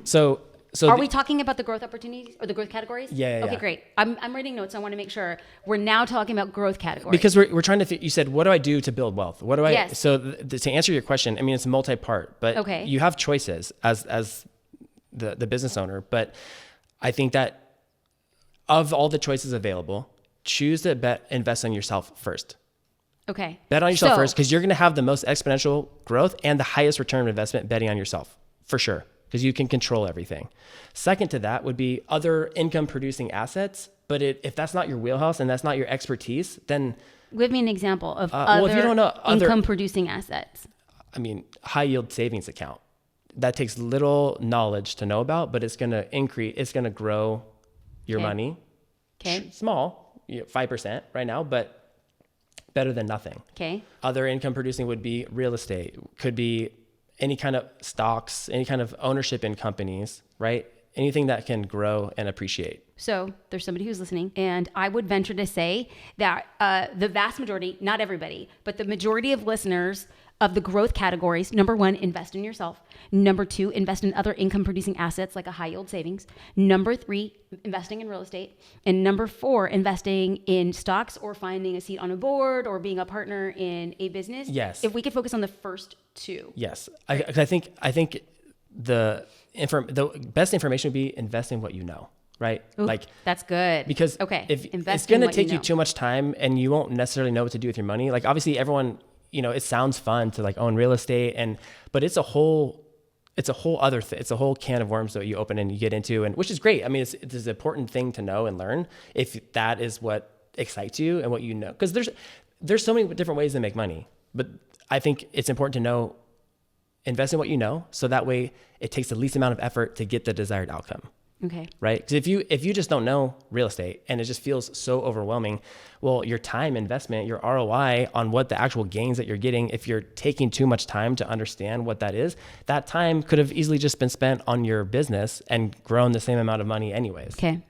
So are we talking about the growth opportunities or the growth categories? Yeah. Okay, great. I'm writing notes. I want to make sure we're now talking about growth categories. Because we're trying to, you said, what do I do to build wealth? What do I, so to answer your question, I mean, it's multi-part, but you have choices as the business owner. But I think that of all the choices available, choose to invest in yourself first. Okay. Bet on yourself first, because you're going to have the most exponential growth and the highest return on investment betting on yourself, for sure, because you can control everything. Second to that would be other income producing assets. But if that's not your wheelhouse and that's not your expertise, then give me an example of other, if you don't know, income producing assets. I mean, high yield savings account. That takes little knowledge to know about, but it's going to increase, it's going to grow your money. Okay. Small, 5% right now, but better than nothing. Okay. Other income producing would be real estate, could be any kind of stocks, any kind of ownership in companies, right? Anything that can grow and appreciate. So there's somebody who's listening, and I would venture to say that the vast majority, not everybody, but the majority of listeners of the growth categories, number 1, invest in yourself. Number 2, invest in other income producing assets like a high yield savings. Number 3, investing in real estate. And number 4, investing in stocks or finding a seat on a board or being a partner in a business. Yes. If we could focus on the first 2. Yes. I think the best information would be invest in what you know, right? Ooh, like that's good. Because if it's going to take you too much time and you won't necessarily know what to do with your money, like obviously everyone, it sounds fun to like own real estate but it's a whole can of worms that you open and you get into, and which is great. I mean, it's an important thing to know and learn if that is what excites you and what you know, because there's so many different ways to make money, but I think it's important to know, invest in what you know, so that way it takes the least amount of effort to get the desired outcome. Okay. Right? Because if you just don't know real estate and it just feels so overwhelming, well, your time investment, your ROI on what the actual gains that you're getting, if you're taking too much time to understand what that is, that time could have easily just been spent on your business and grown the same amount of money anyways. Okay.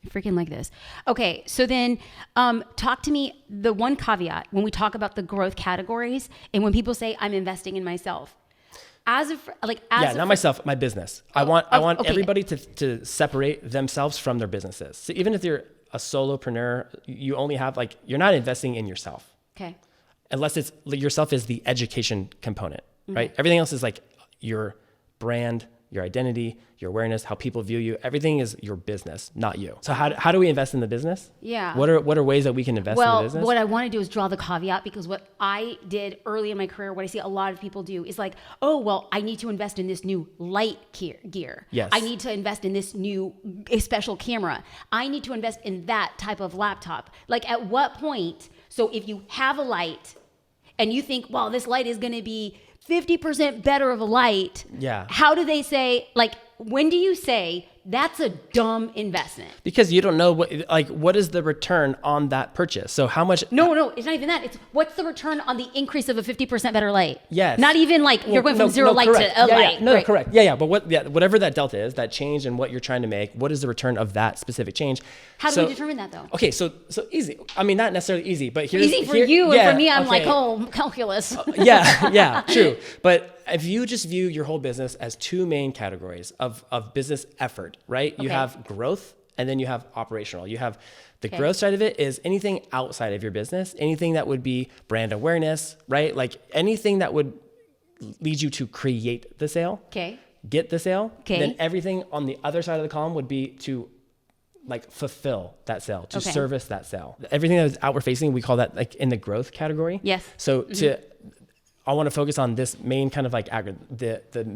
I freaking like this. Okay. So then talk to me, the one caveat when we talk about the growth categories and when people say I'm investing in myself. Not myself, my business. I want everybody to separate themselves from their businesses. So even if you're a solopreneur, you only have you're not investing in yourself. Okay. Unless yourself is the education component, right? Everything else is like your brand, your identity, your awareness, how people view you. Everything is your business, not you. So how do we invest in the business? Yeah. What are ways that we can invest in the business? Well, what I want to do is draw the caveat, because what I did early in my career, what I see a lot of people do is like, oh, well, I need to invest in this new light gear. Yes. I need to invest in this new special camera. I need to invest in that type of laptop. Like, at what point? So if you have a light and you think, well, this light is going to be 50% better of a light. Yeah. How do they say, like, when do you say that's a dumb investment? Because you don't know what is the return on that purchase. So how much? No, it's not even that. It's what's the return on the increase of a 50% better light? Yes. Not even like you're going from zero light correct. to a light. Yeah. No, right. correct. Yeah. But whatever that delta is, that change in what you're trying to make, what is the return of that specific change? How do we determine that though? Okay. So easy. I mean, not necessarily easy, but here's easy for you, yeah, and for me, I'm okay. like, oh, calculus. Yeah, true. But if you just view your whole business as two main categories of business effort, right? You Okay. have growth and then you have operational. You have the growth side of it is anything outside of your business, anything that would be brand awareness, right? Like anything that would lead you to create the sale, get the sale. Then everything on the other side of the column would be to like fulfill that sale, to service that sale. Everything that is outward facing, we call that like in the growth category. Yes. So I want to focus on this main kind of like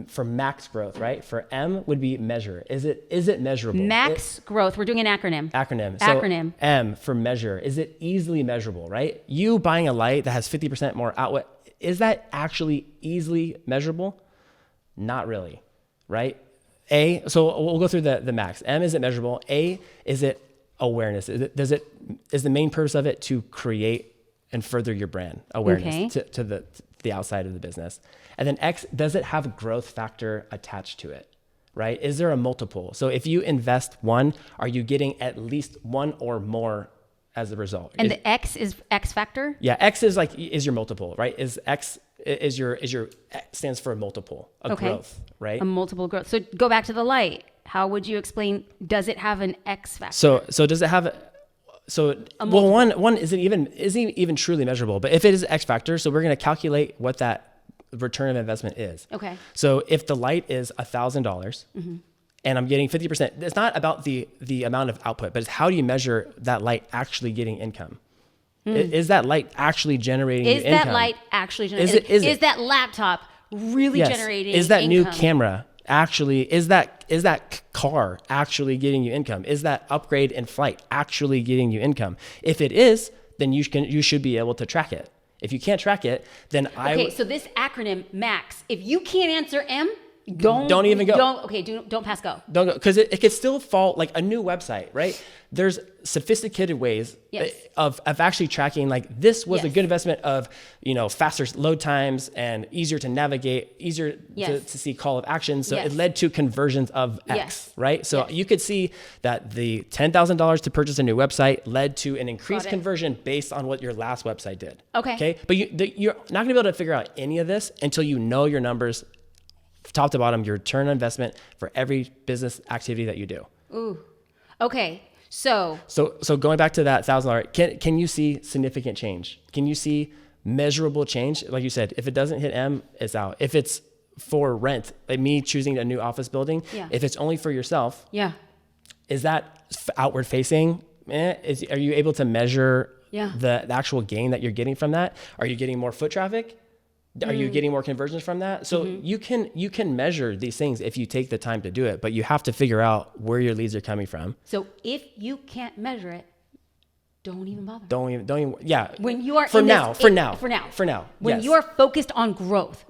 for max growth, right? For M would be measure. Is it measurable? Max growth. We're doing an acronym. So M for measure. Is it easily measurable, right? You buying a light that has 50% more output, is that actually easily measurable? Not really, right? A, so we'll go through the max. M, is it measurable? A, is it awareness? Is the main purpose of it to create and further your brand awareness to the outside of the business? And then X, does it have a growth factor attached to it, right? Is there a multiple? So if you invest one, are you getting at least one or more as a result? And the X is X factor? Yeah, X is your multiple, right? Is your stands for a multiple of growth, right? A multiple growth. So go back to the light. How would you explain, does it have an X factor? So does it have one isn't even truly measurable, but if it is X factor, so we're going to calculate what that return of investment is. Okay. So if the light is $1,000 and I'm getting 50%, it's not about the amount of output, but it's how do you measure that light actually getting income? Is that light actually generating income? Is that light actually generating? Is that laptop really generating Is that income? new camera actually, is that car actually getting you income? Is that upgrade in flight actually getting you income? If it is, then you should be able to track it. If you can't track it, then so this acronym MAX, if you can't answer M, don't even go. Don't pass go. Don't go, because it could still fall like a new website, right? There's sophisticated ways of actually tracking, like this was a good investment of, faster load times and easier to navigate, easier to see call of action. So it led to conversions of X, right? So you could see that the $10,000 to purchase a new website led to an increased conversion based on what your last website did. Okay. But you're not gonna be able to figure out any of this until you know your numbers top to bottom, your return on investment for every business activity that you do. Ooh. Okay. So going back to that $1,000, can you see significant change? Can you see measurable change? Like you said, if it doesn't hit M, it's out. If it's for rent, like me choosing a new office building, if it's only for yourself, is that outward facing? Are you able to measure the actual gain that you're getting from that? Are you getting more foot traffic? Are you getting more conversions from that? So you can measure these things if you take the time to do it, but you have to figure out where your leads are coming from. So if you can't measure it, don't even bother. Don't even. Yeah. When you are for now. When you are focused on growth,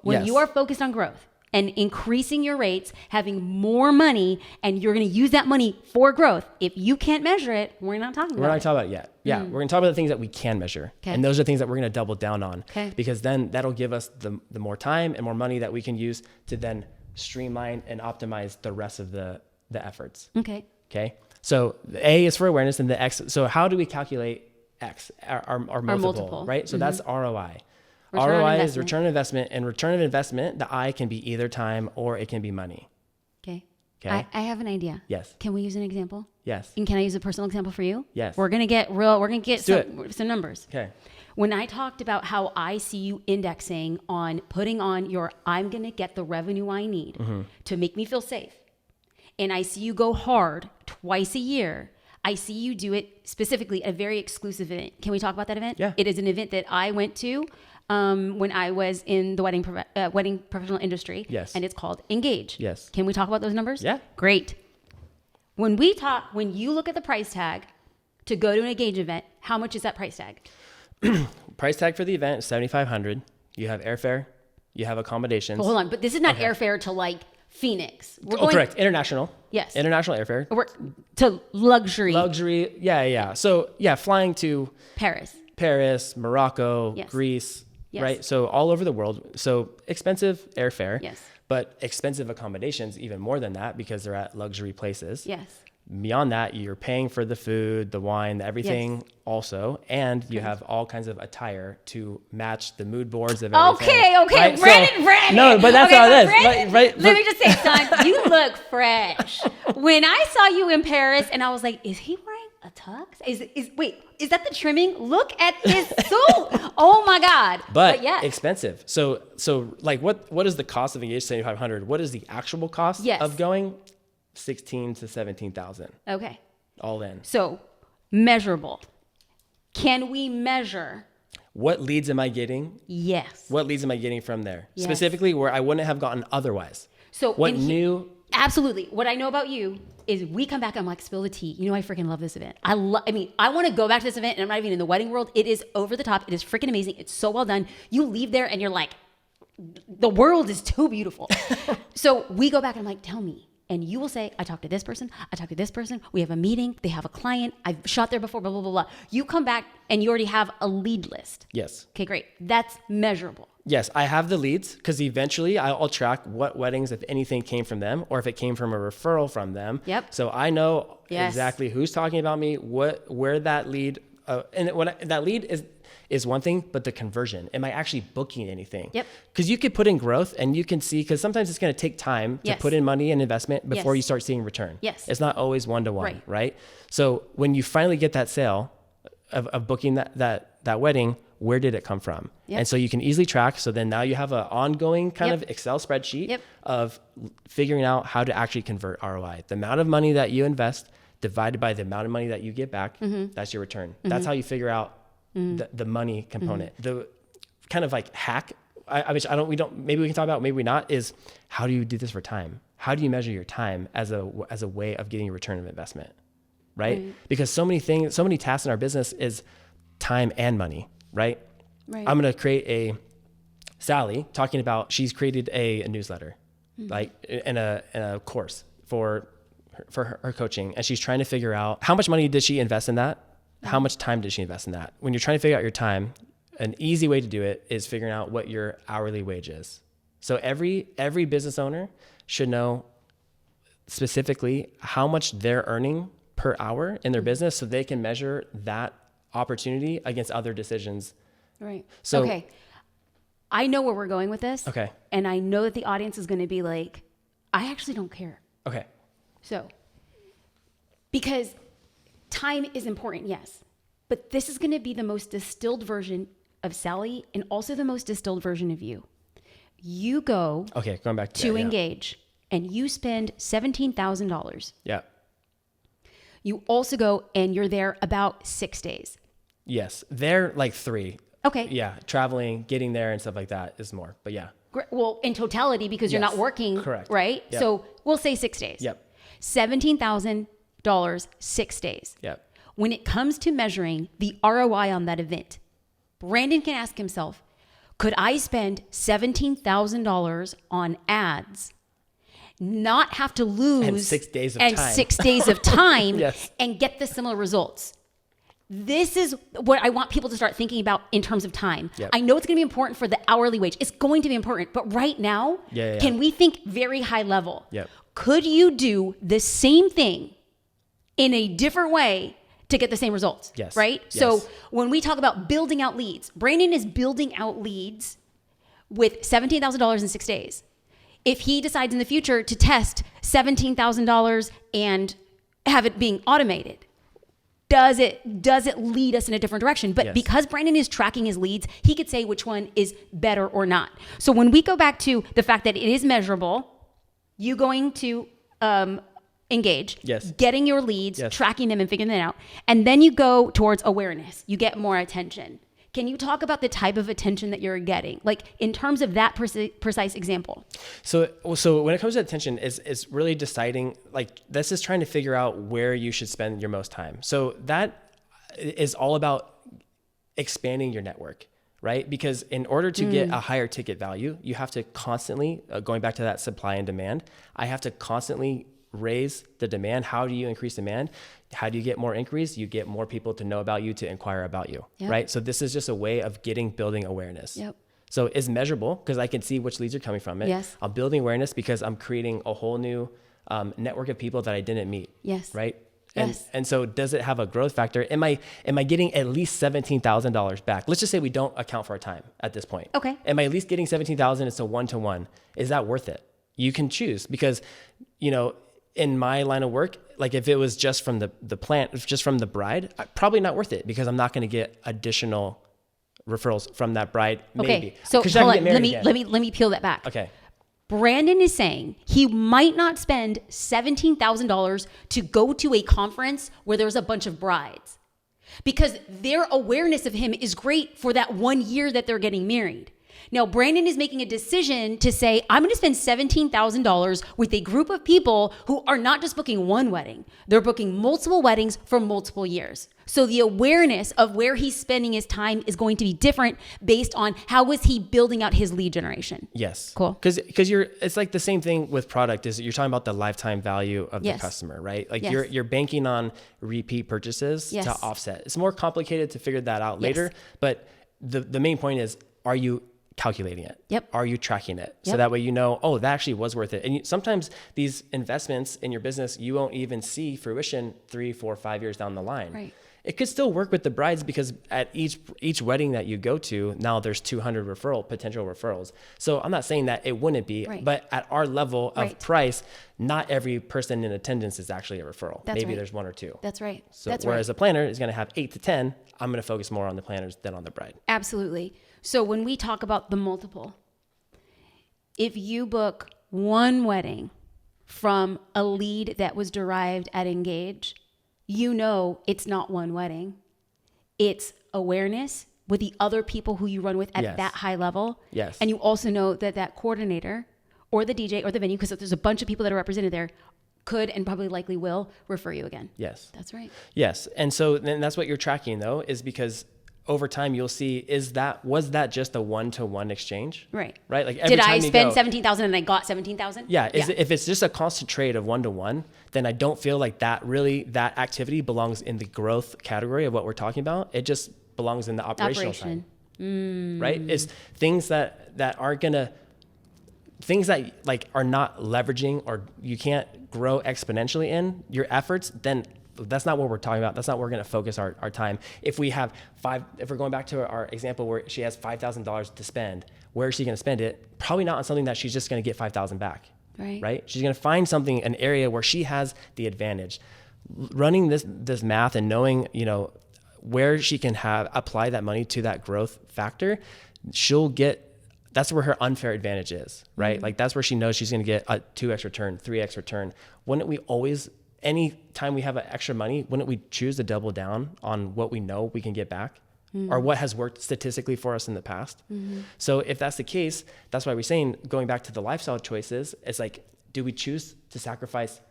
and increasing your rates, having more money, and you're going to use that money for growth. If you can't measure it, we're not talking about it. We're not talking about it yet. Yeah, we're going to talk about the things that we can measure. And those are things that we're going to double down on. Because then that'll give us the more time and more money that we can use to then streamline and optimize the rest of the efforts. Okay. So the A is for awareness and the X. So how do we calculate X, our multiple, right? So that's ROI. ROI is return on investment, and return on investment, the I can be either time or it can be money. Okay. I have an idea. Yes. Can we use an example? Yes. And can I use a personal example for you? Yes. We're going to get real. We're going to get some numbers. Okay. When I talked about how I see you indexing on putting on your, I'm going to get the revenue I need to make me feel safe. And I see you go hard twice a year. I see you do it specifically at a very exclusive event. Can we talk about that event? Yeah. It is an event that I went to when I was in the wedding professional industry. Yes. And it's called Engage. Yes. Can we talk about those numbers? Yeah. Great. When you look at the price tag to go to an Engage event, how much is that price tag? Price tag for the event is $7,500. You have airfare, you have accommodations. Well, hold on, but this is not airfare to like Phoenix. Correct. International. Yes. International airfare. We're to luxury. Luxury. Yeah. So flying to Paris, Morocco, Yes. Greece, Yes. right? So all over the world. So expensive airfare. Yes. But expensive accommodations, even more than that, because they're at luxury places. Yes. Beyond that, you're paying for the food, the wine, everything also. And you have all kinds of attire to match the mood boards of everything. Okay. Right? Brandon. No, but that's how it is. Right? Let me just say, son, you look fresh. When I saw you in Paris and I was like, is he wearing a tux? Is that the trimming? Look at his suit. Oh my God. But yes. expensive. So like what is the cost of Engage 7,500? What is the actual cost Yes. of going? 16 to 17,000. Okay. All in. So measurable. Can we measure? What leads am I getting? Yes. What leads am I getting from there? Yes. Specifically where I wouldn't have gotten otherwise. So what new? Absolutely. What I know about you is we come back and I'm like, spill the tea. You know, I freaking love this event. I want to go back to this event and I'm not even in the wedding world. It is over the top. It is freaking amazing. It's so well done. You leave there and you're like, the world is too beautiful. So we go back and I'm like, tell me. And you will say, I talked to this person. I talked to this person. We have a meeting. They have a client. I've shot there before, blah, blah, blah, blah. You come back and you already have a lead list. Yes. Okay, great. That's measurable. Yes, I have the leads because eventually I'll track what weddings, if anything, came from them or if it came from a referral from them. Yep. So I know Yes. exactly who's talking about me, where that lead, that lead is one thing, but the conversion, am I actually booking anything? Yep. Because you could put in growth and you can see, because sometimes it's going to take time to Yes. put in money and investment before Yes. you start seeing return. Yes. It's not always one-to-one, Right. right? So when you finally get that sale of booking that wedding, where did it come from? Yep. And so you can easily track. So then now you have an ongoing kind Yep. of Excel spreadsheet Yep. of figuring out how to actually convert ROI. The amount of money that you invest divided by the amount of money that you get back, that's your return. That's how you figure out the money component. The kind of like hack, maybe we can talk about, maybe not, is how do you do this for time? How do you measure your time as a way of getting a return of investment? Right? Because so many tasks in our business is time and money, right? Right. I'm going to create Sally talking about, she's created a newsletter, like in a course for her coaching. And she's trying to figure out how much money did she invest in that? How much time did she invest in that? When you're trying to figure out your time, an easy way to do it is figuring out what your hourly wage is. So every business owner should know specifically how much they're earning per hour in their business so they can measure that opportunity against other decisions. Right. So, okay. I know where we're going with this. Okay. And I know that the audience is going to be like, I actually don't care. Okay. So, because time is important, yes. But this is going to be the most distilled version of Sally and also the most distilled version of you. You go Going back to Engage and you spend $17,000. Yeah. You also go and you're there about 6 days. Yes. They're like 3. Okay. Yeah. Traveling, getting there and stuff like that is more, but yeah. Well, in totality, because you're not Yes. working, Correct. right? Yep. So we'll say 6 days. Yep. $17,000, 6 days. Yep. When it comes to measuring the ROI on that event, Brandon can ask himself, could I spend $17,000 on ads, not have to lose And 6 days of and time. 6 days of time Yes. and get the similar results? This is what I want people to start thinking about in terms of time. Yep. I know it's going to be important for the hourly wage. It's going to be important. But right now, Yeah. can we think very high level? Yep. Could you do the same thing in a different way to get the same results? Yes. Right? Yes. So when we talk about building out leads, Brandon is building out leads with $17,000 in 6 days. if he decides in the future to test $17,000 and have it being automated, does it lead us in a different direction? But because Brandon is tracking his leads, he could say which one is better or not. So when we go back to the fact that it is measurable, you going to engage, getting your leads, tracking them and figuring them out, and then you go towards awareness. You get more attention. Can you talk about the type of attention that you're getting, like in terms of that precise example? So when it comes to attention, is really deciding, like, this is trying to figure out where you should spend your most time. So that is all about expanding your network, right? Because in order to get a higher ticket value, you have to constantly, going back to that supply and demand, I have to constantly raise the demand. How do you increase demand? How do you get more inquiries? You get more people to know about you, to inquire about you, right? So this is just a way of building awareness. So it's measurable because I can see which leads are coming from it. I'm building awareness because I'm creating a whole new network of people that I didn't meet. Right. And so does it have a growth factor? Am I getting at least $17,000 back? Let's just say we don't account for our time at this point. Okay. Am I at least getting $17,000? It's a 1-to-1. Is that worth it? You can choose because, in my line of work, like if it was just from the plant, just from the bride, probably not worth it because I'm not going to get additional referrals from that bride. Maybe. Okay. So hold on. Let me peel that back. Okay. Brandon is saying he might not spend $17,000 to go to a conference where there's a bunch of brides because their awareness of him is great for that 1 year that they're getting married. Now, Brandon is making a decision to say, I'm going to spend $17,000 with a group of people who are not just booking one wedding. They're booking multiple weddings for multiple years. So the awareness of where he's spending his time is going to be different based on how is he building out his lead generation. Yes. Cool. Because it's like the same thing with product is you're talking about the lifetime value of the customer, right? Like you're banking on repeat purchases to offset. It's more complicated to figure that out later. But the main point is, are you calculating it? Are you tracking it? So that way that actually was worth it. And sometimes these investments in your business, you won't even see fruition 3, 4, 5 years down the line. Right. It could still work with the brides because at each wedding that you go to, now there's 200 potential referrals. So I'm not saying that it wouldn't be, but at our level of price, not every person in attendance is actually a referral. Maybe there's 1 or 2. That's right. So whereas a planner is going to have 8 to 10, I'm going to focus more on the planners than on the bride. Absolutely. So when we talk about the multiple, if you book one wedding from a lead that was derived at Engage, it's not one wedding. It's awareness with the other people who you run with at that high level. Yes. And you also know that coordinator or the DJ or the venue, because there's a bunch of people that are represented there, could and probably likely will refer you again. Yes. That's right. Yes. And so then that's what you're tracking though, is because over time you'll see, was that just a 1-to-1 exchange? Right. Like did I spend $17,000 and I got $17,000? Yeah. If it's just a constant trade of 1-to-1, then I don't feel like that activity belongs in the growth category of what we're talking about. It just belongs in the operational side. Right? It's things that aren't gonna, things that like are not leveraging or you can't grow exponentially in your efforts, then that's not what we're talking about. That's not where we're going to focus our time. If we're going back to our example where she has $5,000 to spend, where is she going to spend it? Probably not on something that she's just going to get $5,000 back. Right? She's going to find an area where she has the advantage. Running this math and knowing, where she can apply that money to that growth factor, that's where her unfair advantage is, right? Like that's where she knows she's going to get a 2x return, 3x return. Wouldn't we always, anytime we have extra money, wouldn't we choose to double down on what we know we can get back or what has worked statistically for us in the past? So if that's the case, that's why we're saying, going back to the lifestyle choices, it's like, do we choose to sacrifice,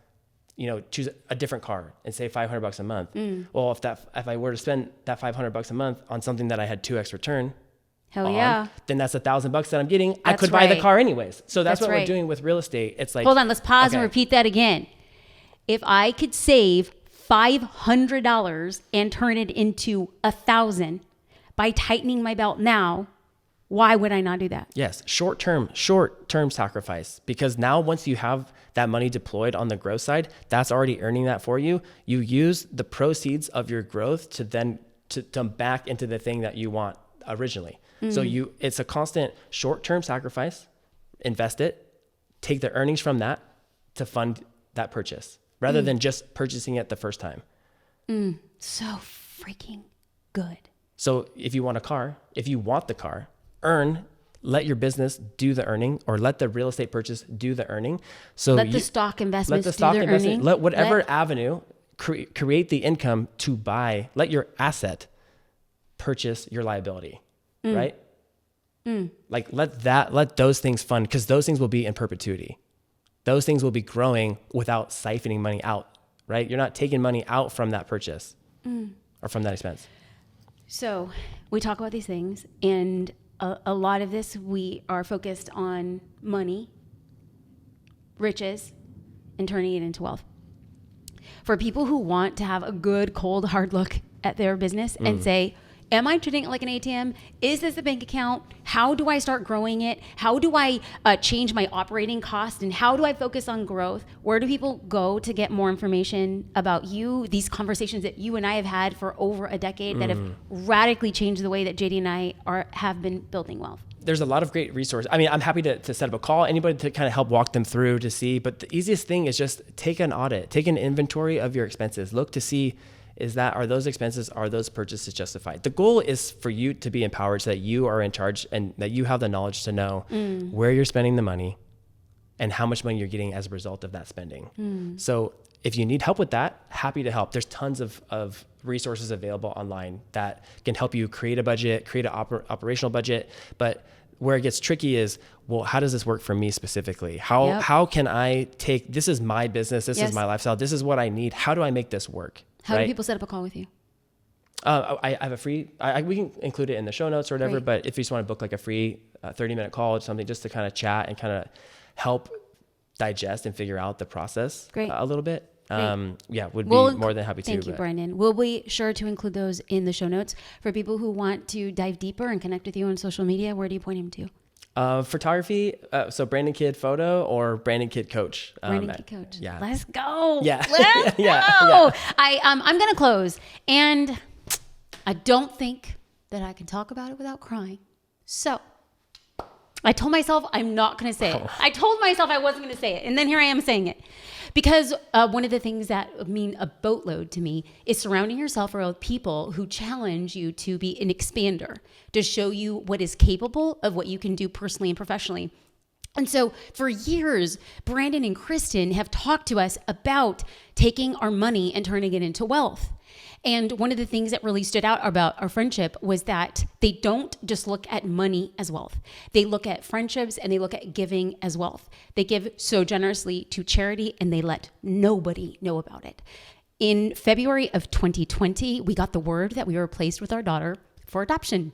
choose a different car and save $500 a month? Well, if I were to spend that $500 a month on something that I had 2x return, then that's $1,000 that I'm getting. I could buy the car anyways. So that's what we're doing with real estate. It's like, hold on, let's pause and repeat that again. If I could save $500 and turn it into $1,000 by tightening my belt now, why would I not do that? Yes, short-term sacrifice. Because now once you have that money deployed on the growth side, that's already earning that for you. You use the proceeds of your growth to then to back into the thing that you want originally. So it's a constant short-term sacrifice, invest it, take the earnings from that to fund that purchase rather than just purchasing it the first time. So freaking good. So if you want the car, let your business do the earning, or let the real estate purchase do the earning. So let the stock investments do their earning. Let whatever avenue create the income to buy. Let your asset purchase your liability, right? Like let those things fund, because those things will be in perpetuity. Those things will be growing without siphoning money out, right? You're not taking money out from that purchase or from that expense. So we talk about these things, and a lot of this, we are focused on money, riches, and turning it into wealth. For people who want to have a good, cold, hard look at their business and say, am I treating it like an ATM? Is this a bank account? How do I start growing it? How do I change my operating costs? And how do I focus on growth? Where do people go to get more information about you? These conversations that you and I have had for over a decade that have radically changed the way that JD and I have been building wealth. There's a lot of great resources. I mean, I'm happy to set up a call, anybody to kind of help walk them through to see, but the easiest thing is just take an audit, take an inventory of your expenses, look to see, are those expenses, are those purchases justified? The goal is for you to be empowered so that you are in charge and that you have the knowledge to know where you're spending the money and how much money you're getting as a result of that spending. So if you need help with that, happy to help. There's tons of resources available online that can help you create a budget, create an operational budget. But where it gets tricky is, well, how does this work for me specifically? How can I this is my business, this is my lifestyle, this is what I need. How do I make this work? How do people set up a call with you? I have a free, we can include it in the show notes or whatever, but if you just want to book like a free 30-minute call or something just to kind of chat and kind of help digest and figure out the process a little bit, would be more than happy to. Thank you, Brandon. We'll be sure to include those in the show notes. For people who want to dive deeper and connect with you on social media, where do you point them to? Photography, so Brandon Kidd Photo or Brandon Kidd Coach. Brandon Kidd Coach. Yeah. Let's go. Yeah. Let's go. I'm going to close, and I don't think that I can talk about it without crying. So I told myself I'm not going to say it. I told myself I wasn't going to say it, and then here I am saying it. Because one of the things that mean a boatload to me is surrounding yourself around people who challenge you to be an expander, to show you what is capable of what you can do personally and professionally. And so for years, Brandon and Kristen have talked to us about taking our money and turning it into wealth. And one of the things that really stood out about our friendship was that they don't just look at money as wealth. They look at friendships and they look at giving as wealth. They give so generously to charity and they let nobody know about it. In February of 2020, we got the word that we were placed with our daughter for adoption.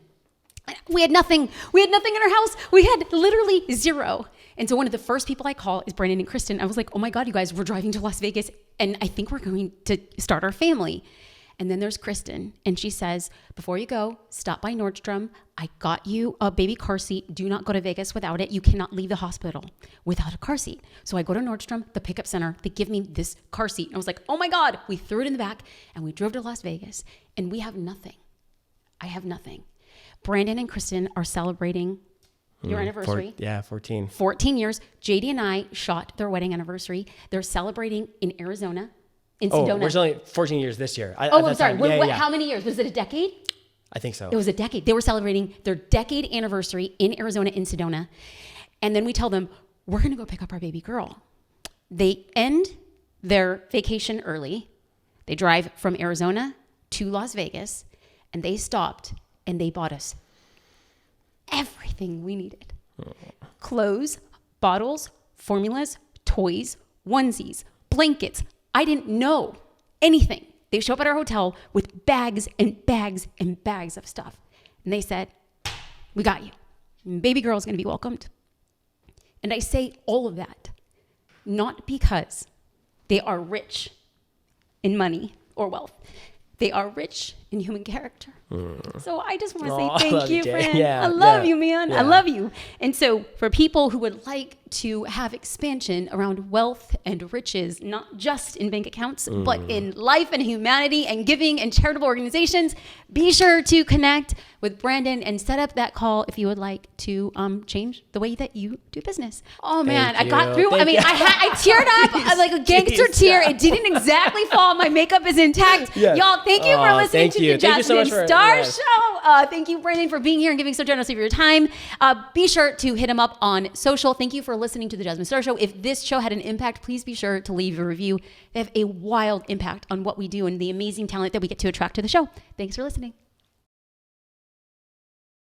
We had nothing. We had nothing in our house. We had literally zero. And so one of the first people I call is Brandon and Kristen. I was like, oh my God, you guys, we're driving to Las Vegas and I think we're going to start our family. And then there's Kristen, and she says, before you go, stop by Nordstrom. I got you a baby car seat. Do not go to Vegas without it. You cannot leave the hospital without a car seat. So I go to Nordstrom, the pickup center. They give me this car seat. And I was like, oh my God. We threw it in the back, and we drove to Las Vegas, and we have nothing. I have nothing. Brandon and Kristen are celebrating your anniversary. 14. 14 years. JD and I shot their wedding anniversary. They're celebrating in Arizona. In Sedona. We're only 14 years this year. I'm sorry. How many years? Was it a decade? I think so. It was a decade. They were celebrating their decade anniversary in Arizona, in Sedona. And then we tell them, we're going to go pick up our baby girl. They end their vacation early. They drive from Arizona to Las Vegas, and they stopped and they bought us everything we needed. Clothes, bottles, formulas, toys, onesies, blankets. I didn't know anything. They show up at our hotel with bags and bags and bags of stuff. And they said, we got you. Baby girl's going to be welcomed. And I say all of that, not because they are rich in money or wealth. They are rich in human character. So I just want to Aw, I say love thank you, you, Jay. friend. Yeah, I love yeah, you, man. I yeah. love you. And so for people who would like to have expansion around wealth and riches, not just in bank accounts, but in life and humanity and giving and charitable organizations, be sure to connect with Brandon and set up that call if you would like to change the way that you do business. Oh man, Thank I got you. through. Thank you. I teared up like a gangster Jeez. tear. It didn't exactly fall. My makeup is intact. Yes. Y'all, thank you for Aw, listening thank to you. the Thank you so Jasmine much for- Star yes. Show. Thank you, Brandon, for being here and giving so generously of your time. Be sure to hit him up on social. Thank you for listening to the Jasmine Star Show. If this show had an impact, please be sure to leave a review. They have a wild impact on what we do and the amazing talent that we get to attract to the show. Thanks for listening.